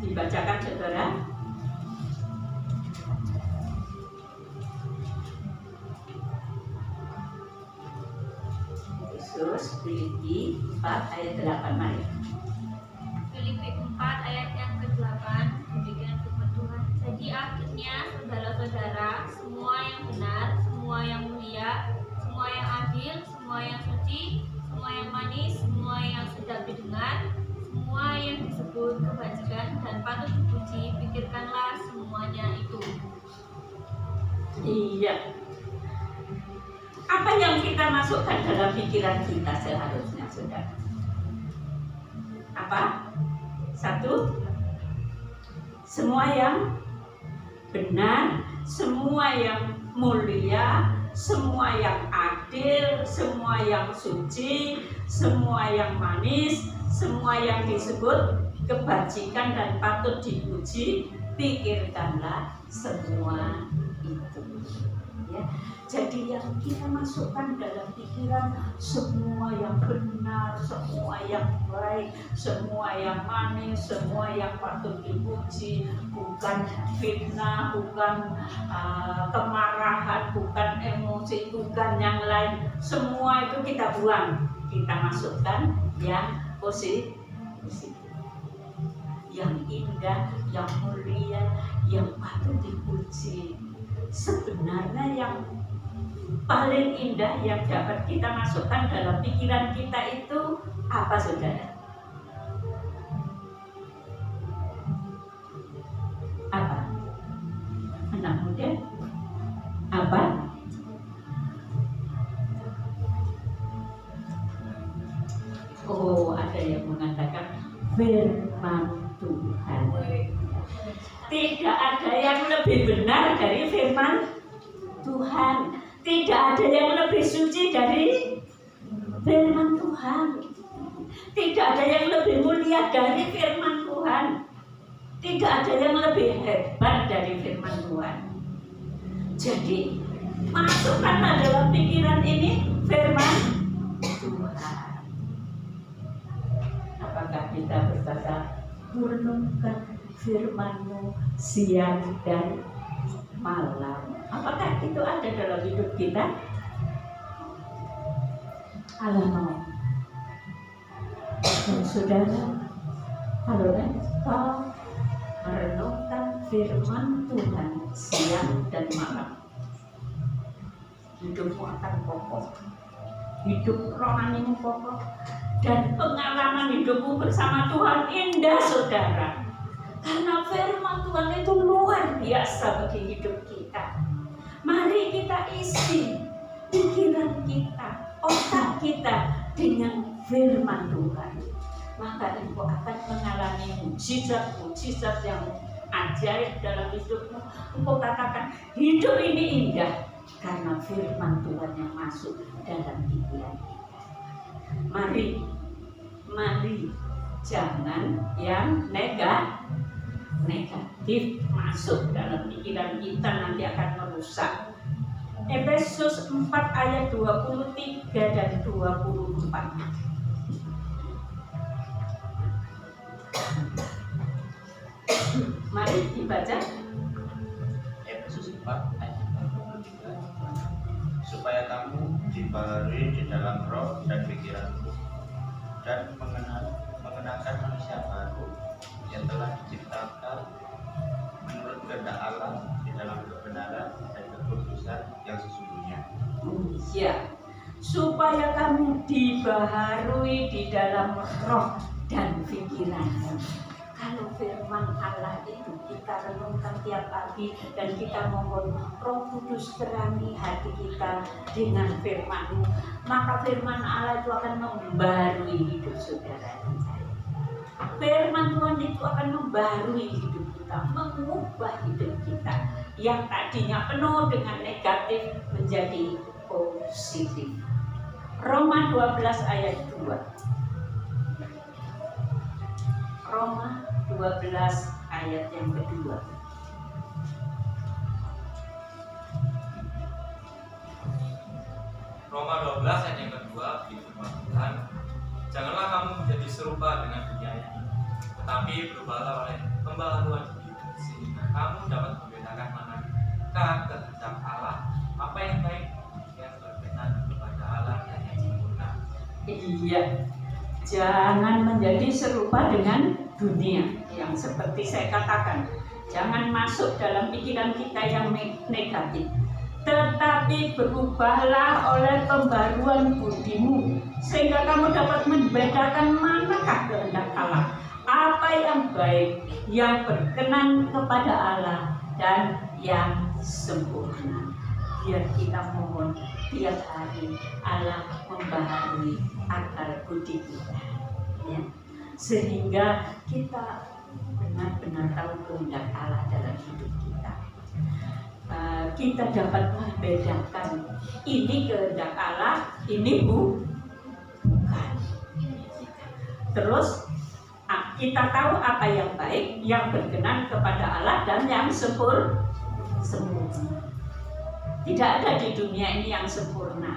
Dibacakan saudara. Yesus, Filipi 4 ayat 8. Mari. Filipi 4 ayat yang ke-8. Demikian firman Tuhan. Jadi akhirnya saudara-saudara, semua yang benar, semua yang mulia, semua yang adil, semua yang suci, semua yang manis, semua yang sedap didengar, semua yang disebut kebajikan dan patut dipuji, pikirkanlah semuanya itu. Iya. Apa yang kita masukkan dalam pikiran kita seharusnya, saudara? Apa? 1. Semua yang benar, semua yang mulia, semua yang adil, semua yang suci, semua yang manis, semua yang disebut kebajikan dan patut dipuji, pikirkanlah semua itu. Ya. Jadi yang kita masukkan dalam pikiran, semua yang benar, semua yang baik, semua yang manis, semua yang patut dipuji, bukan fitnah, bukan kemarahan, bukan emosi, bukan yang lain. Semua itu kita buang, kita masukkan yang positif, yang indah, yang mulia, yang patut dipuji. Sebenarnya yang paling indah yang dapat kita masukkan dalam pikiran kita itu apa, saudara? Apa? Anak muda? Apa? Oh, ada yang mengatakan firman Tuhan. tidak ada yang lebih benar dari firman Tuhan. Tidak ada yang lebih suci dari firman Tuhan. Tidak ada yang lebih mulia dari firman Tuhan. Tidak ada yang lebih hebat dari firman Tuhan. Jadi masukkanlah dalam pikiran ini firman Tuhan. Apakah kita berkata, merenungkan firman-Mu siang dan malam? Apakah itu ada dalam hidup kita? Allah mau. Dan saudara, kalau engkau merenungkan firman Tuhan siang dan malam, hidupmu akan kokoh, hidup rohanimu kokoh, dan pengalaman hidupmu bersama Tuhan indah, saudara. Karena firman Tuhan itu luar biasa bagi hidup kita. Mari kita isi pikiran kita, otak kita dengan firman Tuhan. Maka engkau akan mengalami mujizat-mujizat yang ajaib dalam hidupmu. Engkau katakan, hidup ini indah karena firman Tuhan yang masuk dalam pikiran kita. Mari jangan yang negatif masuk dalam pikiran kita, nanti akan merusak. Efesus 4 ayat 23 dan 24. Mari dibaca. Efesus 4 ayat 23. Supaya kamu dibaharui di dalam roh dan pikiranmu, dan mengenakan manusia baru yang telah diciptakan menurut kehendak Allah di dalam kebenaran dan kekudusan yang sesungguhnya. Ya, supaya kamu dibaharui di dalam roh dan pikiranmu. Kalau firman Allah itu kita renungkan tiap pagi dan kita mohon Roh Kudus terangi hati kita dengan firman-Mu, maka firman Allah itu akan membaharui hidup saudara dan saya. Firman Tuhan itu akan membaharui hidup kita, mengubah hidup kita yang tadinya penuh dengan negatif menjadi positif. Roma 12 ayat 2. Roma 12 ayat yang kedua. Roma 12 ayat yang kedua, firman Tuhan, janganlah kamu menjadi serupa dengan dunia ini, tetapi berubahlah oleh pembaharuan diri, sehingga kamu dapat membedakan manakah kehendak Allah, apa yang baik, yang berkenan kepada Allah dan yang sempurna. Iya, jangan menjadi serupa dengan dunia yang seperti saya katakan. Jangan masuk dalam pikiran kita yang negatif, tetapi berubahlah oleh pembaruan budimu, sehingga kamu dapat membedakan manakah kehendak Allah, apa yang baik, yang berkenan kepada Allah, dan yang sempurna. Biar kita mohon tiap hari Allah membaharui akal budi kita, ya, sehingga kita benar-benar tahu kehendak Allah dalam hidup kita. Kita dapat membedakan ini kehendak Allah, ini bukan. Terus kita tahu apa yang baik, yang berkenan kepada Allah, dan yang sempurna. Tidak ada di dunia ini yang sempurna.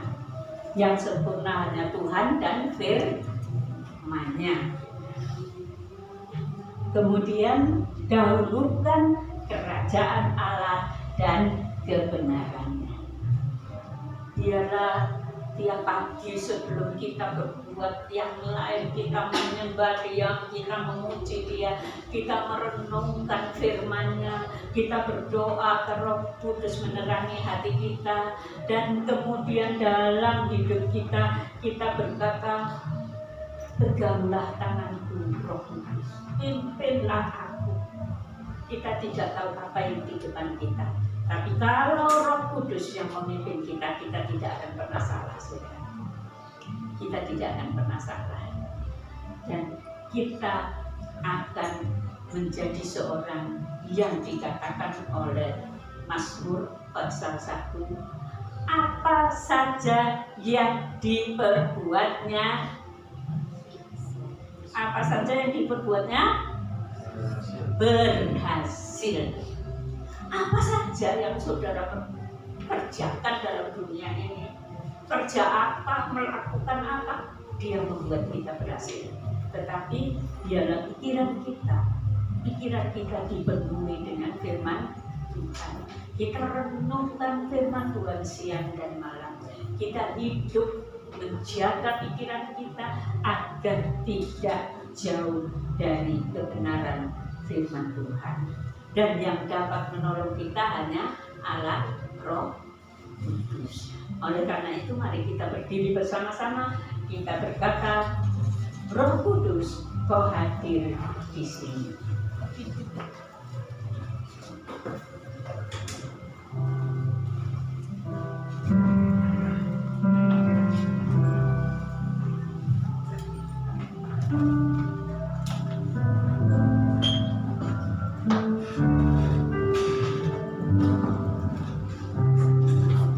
Yang sempurna hanya Tuhan dan firman-Nya. Kemudian dahulukan kerajaan Allah dan kebenarannya. Biarlah tiap pagi sebelum kita berbuat yang lain, kita menyembah Dia, kita memuji Dia, kita merenungkan firman-Nya, kita berdoa ke Roh Kudus menerangi hati kita, dan kemudian dalam hidup kita berkata, peganglah tanganku Roh Kudus, pimpinlah aku. Kita tidak tahu apa yang di depan kita, tapi kalau Roh Kudus yang memimpin kita, kita tidak akan pernah salah, saudara. Kita tidak akan pernah salah, dan kita akan menjadi seorang yang dikatakan oleh Mazmur pasal 1, apa saja yang diperbuatnya, apa saja yang diperbuatnya berhasil. Apa saja yang saudara kerjakan dalam dunia ini, kerja apa, melakukan apa, dia membuat kita berhasil. Tetapi biarlah pikiran kita dipenuhi dengan firman Tuhan. Kita renungkan firman Tuhan siang dan malam. Kita hidup menjaga pikiran kita agar tidak jauh dari kebenaran firman Tuhan. Dan yang dapat menolong kita hanya Allah Roh Kudus. Oleh karena itu mari kita berdiri bersama-sama, kita berkata, Roh Kudus, Kau hadir di sini.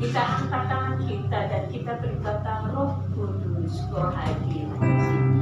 Kita angkat tangan kita dan kita berkata, Roh Kudus, Kau hadir di sini.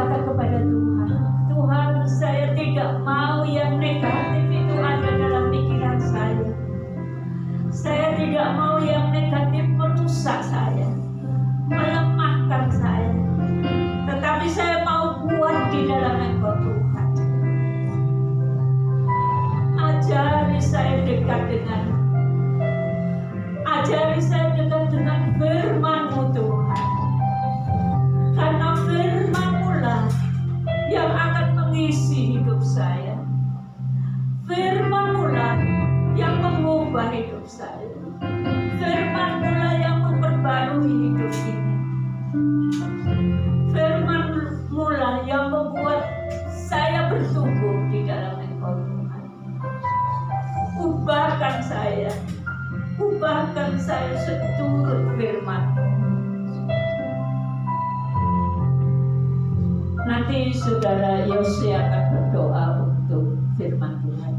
berkata kepada Tuhan, Tuhan, saya tidak mau yang negatif itu ada dalam pikiran saya. Saya tidak mau yang negatif merusak saya, melemahkan saya. Tetapi saya mau kuat di dalam Engkau Tuhan. Ajari saya dekat dengan firman-Mu Tuhan. Karena firman-Mu lah yang akan mengisi hidup saya. Firman-Mu lah yang mengubah hidup saya. Firman-Mu lah yang memperbarui hidup ini. Firman-Mu lah yang membuat saya bertumbuh di dalam Engkau Tuhan. Ubahkan saya seturut firman-Mu. Nanti saudara Yose akan berdoa untuk firman Tuhan.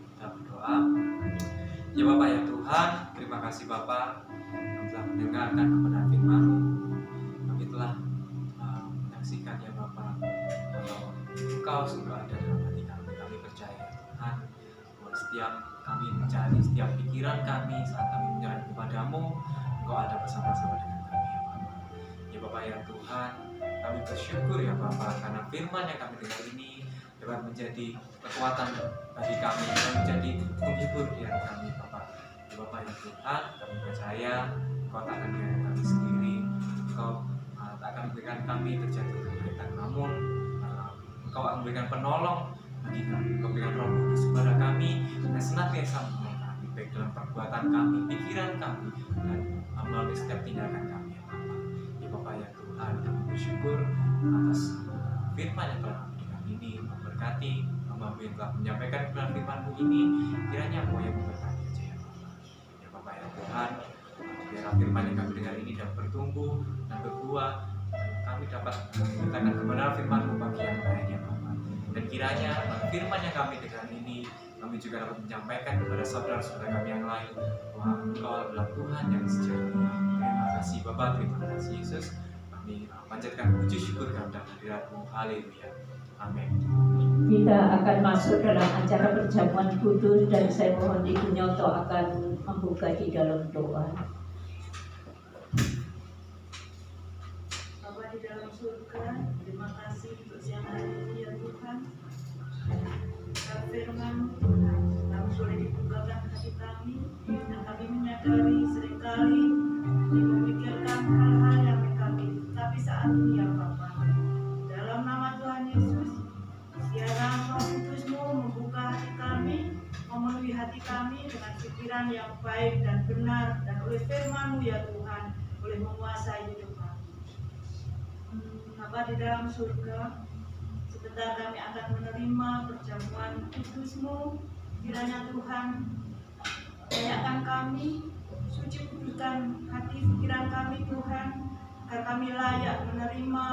Kita berdoa. Ya Bapak ya Tuhan, terima kasih Bapak yang telah mendengarkan kebenaran firman-Mu. Kami telah menyaksikan ya Bapak, kalau Engkau sungguh ada dalam hati kami. Kami percaya Tuhan, bahwa setiap kami mencari, setiap pikiran kami saat kami menyerahkan kepadamu, Engkau ada bersama-sama dengan kami ya Bapak. Ya Bapak ya Tuhan, kami bersyukur ya Bapak, karena firman yang kami dengar ini dapat menjadi kekuatan bagi kami, dapat menjadi penghibur di hati kami Bapak. Ya Bapak ya Tuhan, kami percaya Engkau tak akan meninggalkan kami sendiri. Engkau tak akan memberikan kami terjatuh kesulitan, namun Engkau akan memberikan penolong bagi kami. Engkau berikan Roh Kudus kepada kami dan senantiasa menolong kami, baik dalam perbuatan kami, pikiran kami, dan melalui setiap tindakan kami ya Bapak. Ya Bapak ya Tuhan, kami bersyukur atas firman yang telah kami dengar ini. Memberkati hamba-Mu yang telah menyampaikan kebenaran firman-Mu ini, kiranya Engkau yang memberkati aja ya Bapak. Ya Bapak ya Tuhan, biar firman yang kami dengar ini dapat bertumbuh dan berbuah, kami dapat memberitakan kebenaran firman-Mu bagi yang lain ya Bapak. Dan kiranya firman yang kami dengar ini, kami juga dapat menyampaikan kepada saudara-saudara kami yang lain bahwa Engkau adalah Tuhan yang sejati. Terima kasih Bapak, terima kasih Yesus. Kami panjatkan puji syukur kepada hadirat-Mu. Haleluya. Amin. Kita akan masuk dalam acara perjamuan kudus dan saya mohon Ibu Nyoto akan membuka di dalam doa. Bapa di dalam surga, terima kasih untuk siang hari ini ya Tuhan. Firman Tuhan kami boleh dibukakan hati kami dan kami menyadari seringkali memikirkan hal-hal yang negatif. Tapi saat ini ya Bapa, dalam nama Tuhan Yesus, biarlah Roh Kudus-Mu membuka hati kami, memenuhi hati kami dengan pikiran yang baik dan benar, dan oleh firman-Mu ya Tuhan boleh menguasai hidup kami. Bapa di dalam surga, sebentar kami akan menerima perjamuan kudus-Mu. Kiranya Tuhan banyakkan kami, suci kuduskan hati pikiran kami Tuhan, agar kami layak menerima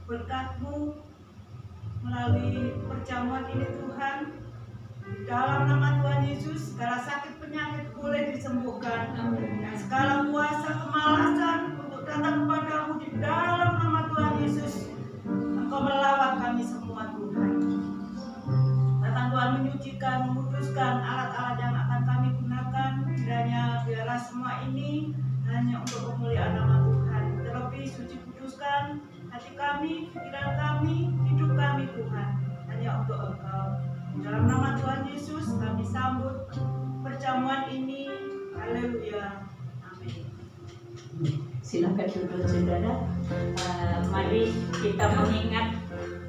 berkat-Mu melalui perjamuan ini Tuhan. Di dalam nama Tuhan Yesus, segala sakit penyakit boleh disembuhkan, dan segala kuasa kemalasan untuk datang kepadamu di dalam nama Tuhan Yesus. Engkau melawat kami semua Tuhan. Datang Tuhan menyucikan, menguduskan alat-alat yang akan kami gunakan. Kiranya biarlah semua ini hanya untuk kemuliaan nama Tuhan. Terlebih suci kuduskan hati kami, pikiran kami, hidup kami Tuhan, hanya untuk Engkau. Dalam nama Tuhan Yesus kami sambut perjamuan ini. Haleluya. Amin. Silakan duduk saudara. Mari kita mengingat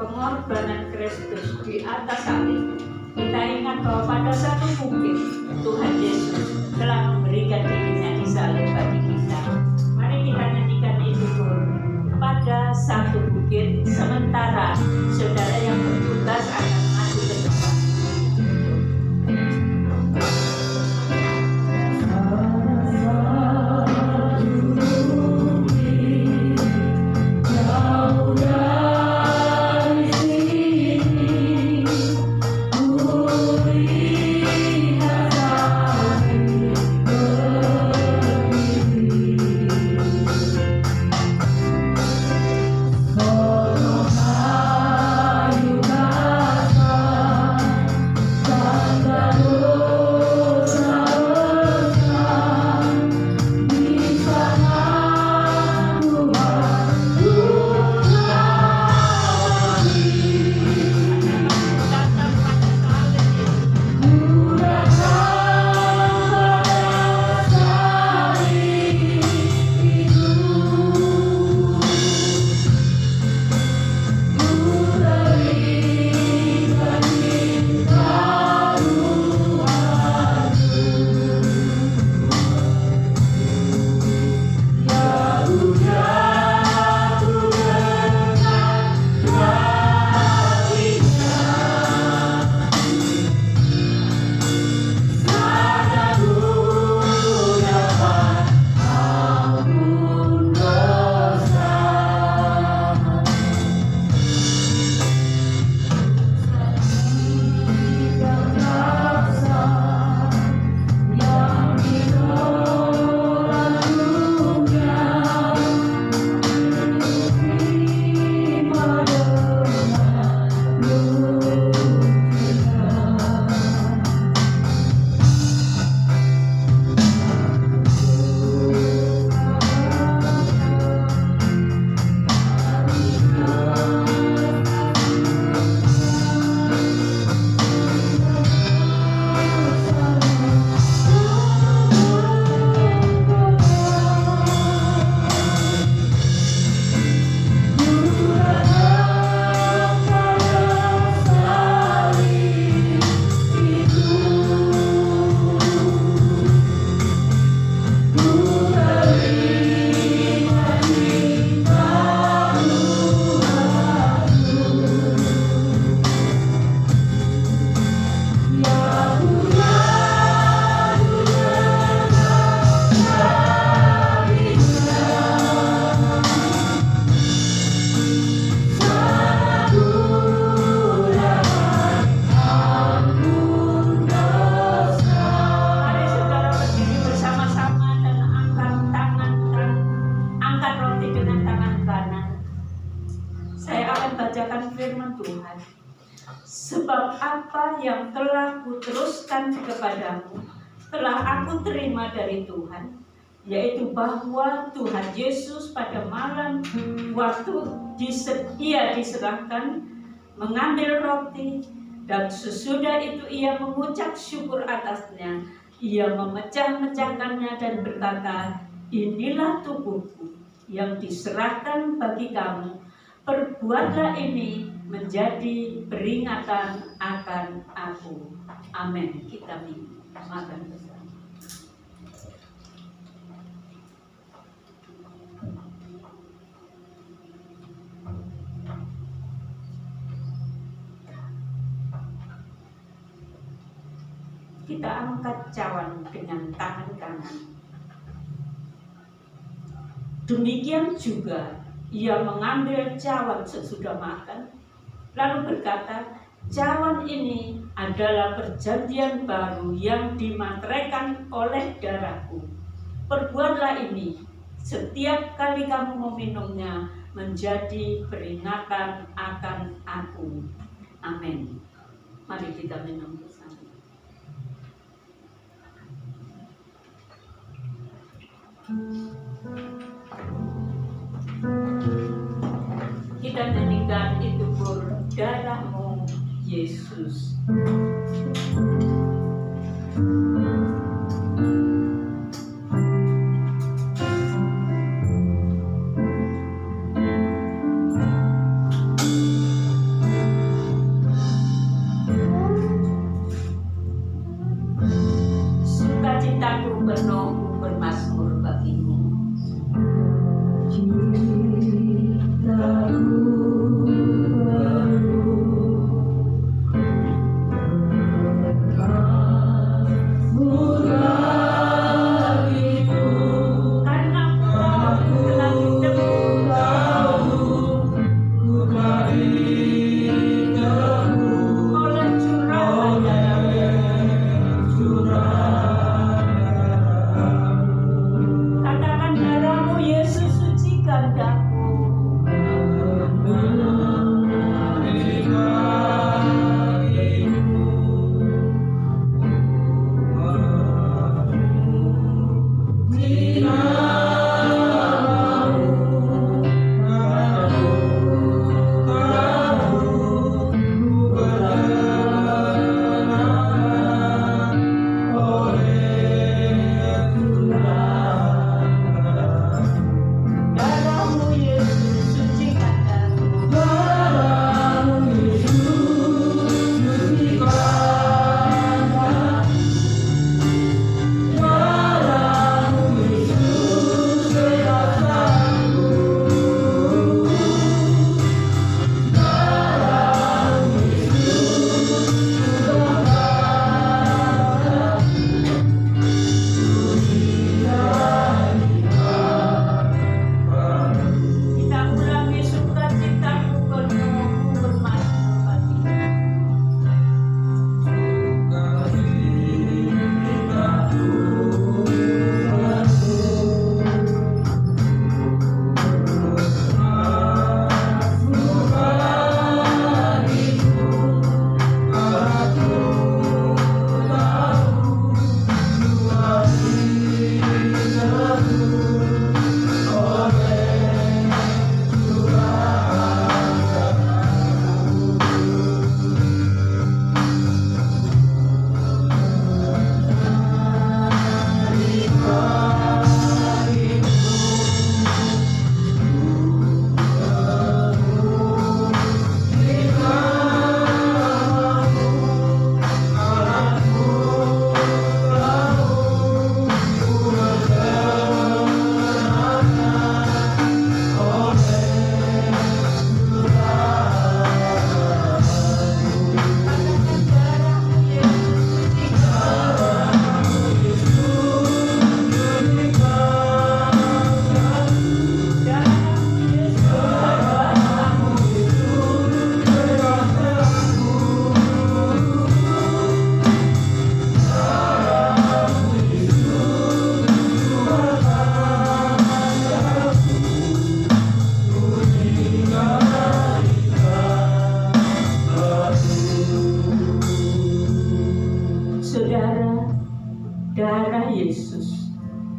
pengorbanan Kristus di atas salib. Kita ingat bahwa pada satu bukit Tuhan Yesus telah memberikan dirinya di salib bagi kita. Mari kita nyanyikan itu pada satu bukit, sementara saudara yang bertugas akan maju ke depan. Thank you. Sebab apa yang telah kuteruskan kepadamu telah aku terima dari Tuhan, yaitu bahwa Tuhan Yesus pada malam waktu ia diserahkan mengambil roti, dan sesudah itu ia mengucap syukur atasnya. Ia memecah-mecahkannya dan berkata, inilah tubuhku yang diserahkan bagi kamu. Perbuatlah ini menjadi peringatan akan aku. Amin. Kita makan bersama. Kita angkat cawan dengan tangan kanan. Demikian juga ia mengambil cawan sesudah makan, lalu berkata, cawan ini adalah perjanjian baru yang dimateraikan oleh darahku. Perbuatlah ini setiap kali kamu meminumnya menjadi peringatan akan aku. Amin. Mari kita minum bersama. Kita nyanyikan itu darahmu Yesus. Sukacitaku penuh bermazmur bagimu. Cintaku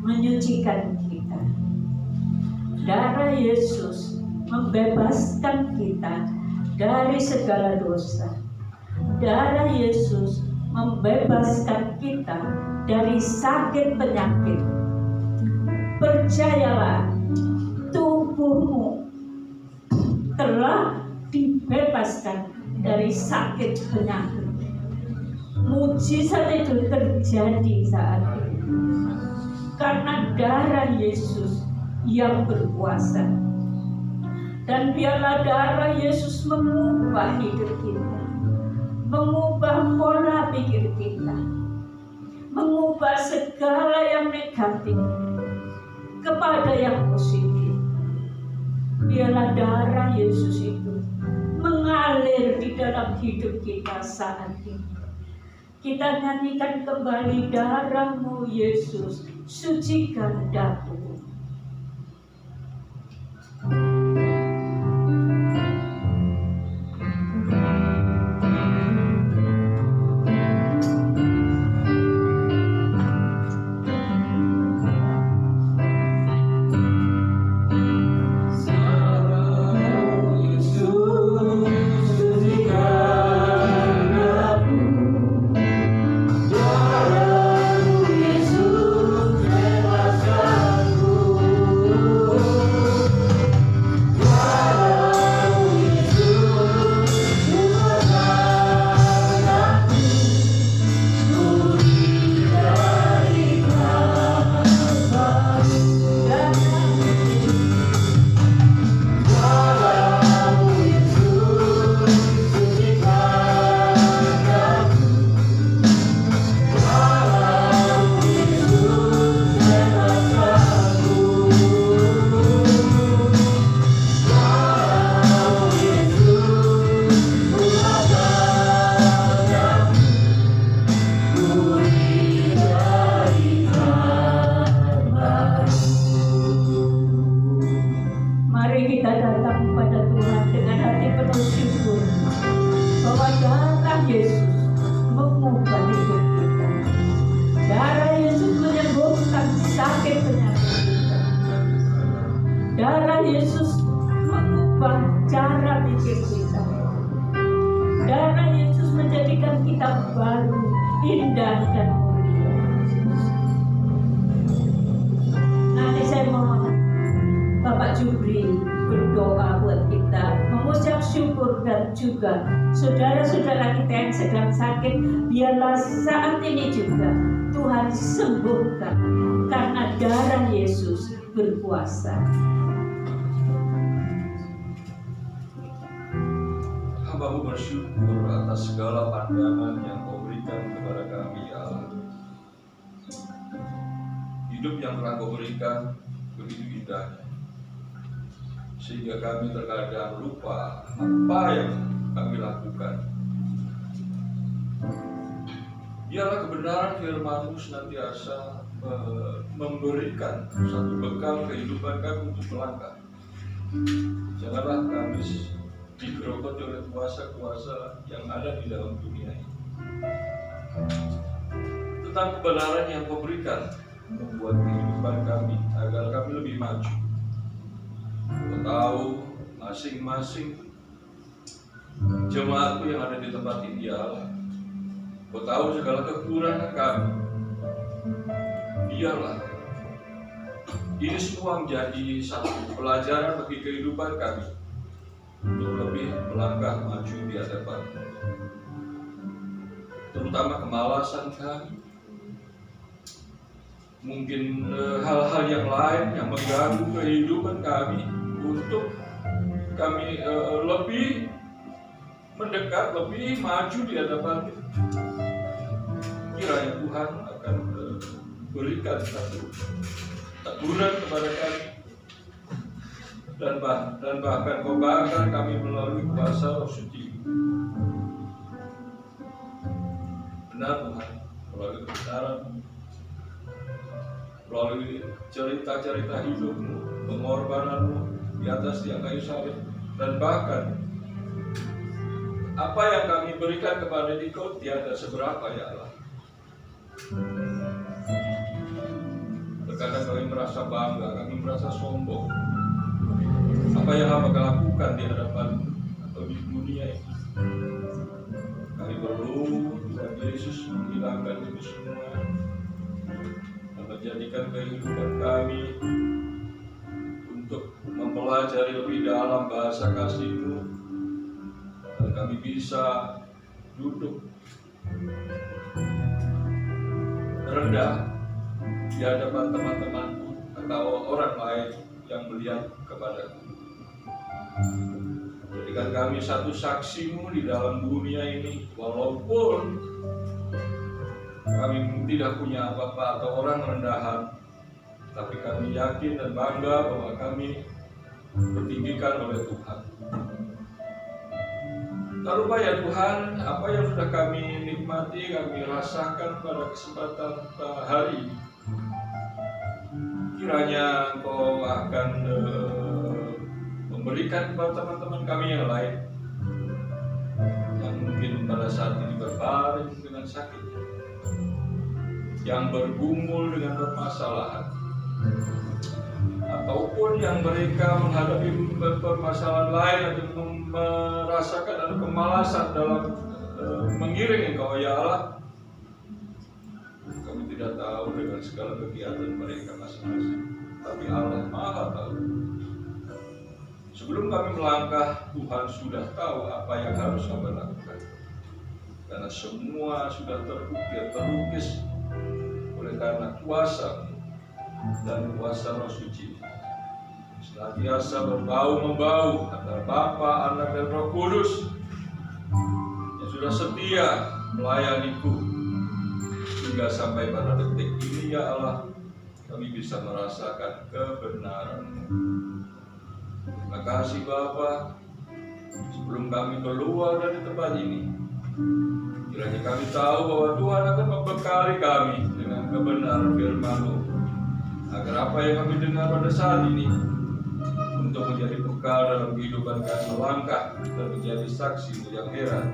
menyucikan kita. Darah Yesus membebaskan kita dari segala dosa. Darah Yesus membebaskan kita dari sakit penyakit. Percayalah, tubuhmu telah dibebaskan dari sakit penyakit. Mujizat itu terjadi saat ini karena darah Yesus yang berkuasa. Dan biarlah darah Yesus mengubah hidup kita, mengubah pola pikir kita, mengubah segala yang negatif kepada yang positif. Biarlah darah Yesus itu mengalir di dalam hidup kita saat ini. Kita nyanyikan kembali, darah-Mu Yesus, sucikan daku. Darah Yesus mengubah cara pikir kita. Darah Yesus menjadikan kita baru, indah dan mulia. Nanti saya mohon Bapak Jubri berdoa buat kita, mengucap syukur, dan juga saudara-saudara kita yang sedang sakit, biarlah saat ini juga Tuhan sembuhkan karena darah Yesus berkuasa. Hamba-Mu bersyukur atas segala pandangan yang Kau berikan kepada kami, ya Allah. Hidup yang telah Kau berikan begitu indahnya, sehingga kami terkadang lupa apa yang kami lakukan. Biarlah kebenaran firman-Mu senantiasa memberikan satu bekal kehidupan kami untuk melangkah. Janganlah kami digerogoti oleh kuasa-kuasa yang ada di dalam dunia ini. Tentang kebenaran yang Kau berikan membuat kehidupan kami agar kami lebih maju. Kau tahu masing-masing jemaatku yang ada di tempat ini, ya Allah. Kau tahu segala kekurangan kami. Biarlah ini semua menjadi satu pelajaran bagi kehidupan kami untuk lebih melangkah maju di hadapan, terutama kemalasan kami, mungkin hal-hal yang lain yang mengganggu kehidupan kami, untuk kami lebih mendekat, lebih maju di hadapan. Kiranya Tuhan akan berikan satu teguran kepada kami, dan bahkan Kau bahkan kami melalui kuasa Roh Suci. Benar Tuhan, melalui kebenaran, melalui cerita-cerita hidup-Mu, pengorbanan-Mu di atas tiang kayu salib, dan bahkan apa yang kami berikan kepada Engkau tiada seberapa, ya Allah. Terkadang merasa bangga, kami merasa sombong. Apa yang Hamba lakukan di hadapan atau di dunia ini. Kami perlu Tuhan Yesus menghilangkan itu semua dan menjadikan kehidupan kami untuk mempelajari lebih dalam bahasa kasih-Mu, dan kami bisa duduk rendah di hadapan teman-temanku atau orang lain yang melihat kepadaku. Jadikan kami satu saksi-Mu di dalam dunia ini, walaupun kami tidak punya apa-apa atau orang rendahan, tapi kami yakin dan bangga bahwa kami ditinggikan oleh Tuhan. Tak lupa ya Tuhan, apa yang sudah kami nikmati, kami rasakan pada kesempatan hari ini. Kiranya Engkau akan memberikan kepada teman-teman kami yang lain yang mungkin pada saat ini berbaring dengan sakit, yang bergumul dengan permasalahan, ataupun yang mereka menghadapi permasalahan lain atau merasakan ada kemalasan dalam mengiring Engkau ya Allah. Kami tidak tahu dengan segala kegiatan mereka masing-masing, tapi Allah Maha tahu. Sebelum kami melangkah, Tuhan sudah tahu apa yang harus kami lakukan, karena semua sudah terlukis oleh karena kuasa dan kuasa Roh Suci. Senantiasa berbau-membau antara Bapa, Anak, dan Roh Kudus yang sudah setia melayaniku hingga sampai pada detik ini ya Allah, kami bisa merasakan kebenaran-Mu. Terima kasih Bapa. Sebelum kami keluar dari tempat ini, kiranya kami tahu bahwa Tuhan akan membekali kami dengan kebenaran firman-Mu, agar apa yang kami dengar pada saat ini untuk menjadi bekal dalam kehidupan kami melangkah dan menjadi saksi-Mu yang heran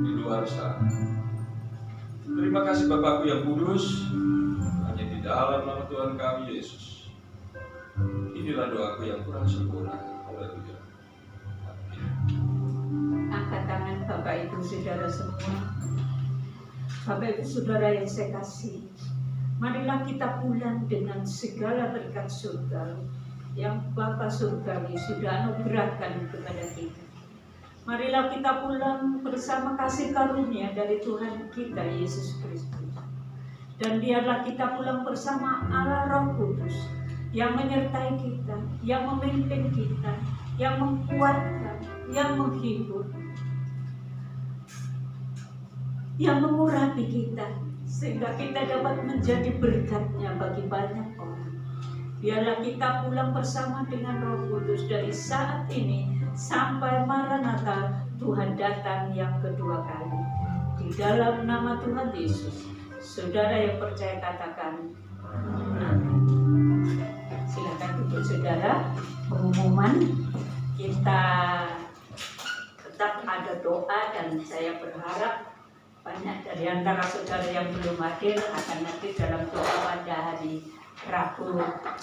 di luar sana. Terima kasih Bapakku yang kudus, hanya di dalam nama Tuhan kami Yesus. Inilah doaku yang kurang sempurna. Haleluya. Angkat tangan Bapak Ibu Saudara semua. Bapak Ibu Saudara yang saya kasih, marilah kita pulang dengan segala berkat surga yang Bapa surgawi sudah anugerahkan kepada kita. Marilah kita pulang bersama kasih karunia dari Tuhan kita Yesus Kristus. Dan biarlah kita pulang bersama Allah Roh Kudus yang menyertai kita, yang memimpin kita, yang menguatkan, yang menghibur, yang mengurapi kita, sehingga kita dapat menjadi berkatnya bagi banyak orang. Biarlah kita pulang bersama dengan Roh Kudus dari saat ini sampai Maranatha, Tuhan datang yang kedua kali. Di dalam nama Tuhan Yesus, saudara yang percaya katakan amin. Silakan duduk saudara. Pengumuman kita tetap ada doa, dan saya berharap banyak dari antara saudara yang belum hadir akan hadir dalam doa pada hari Rabu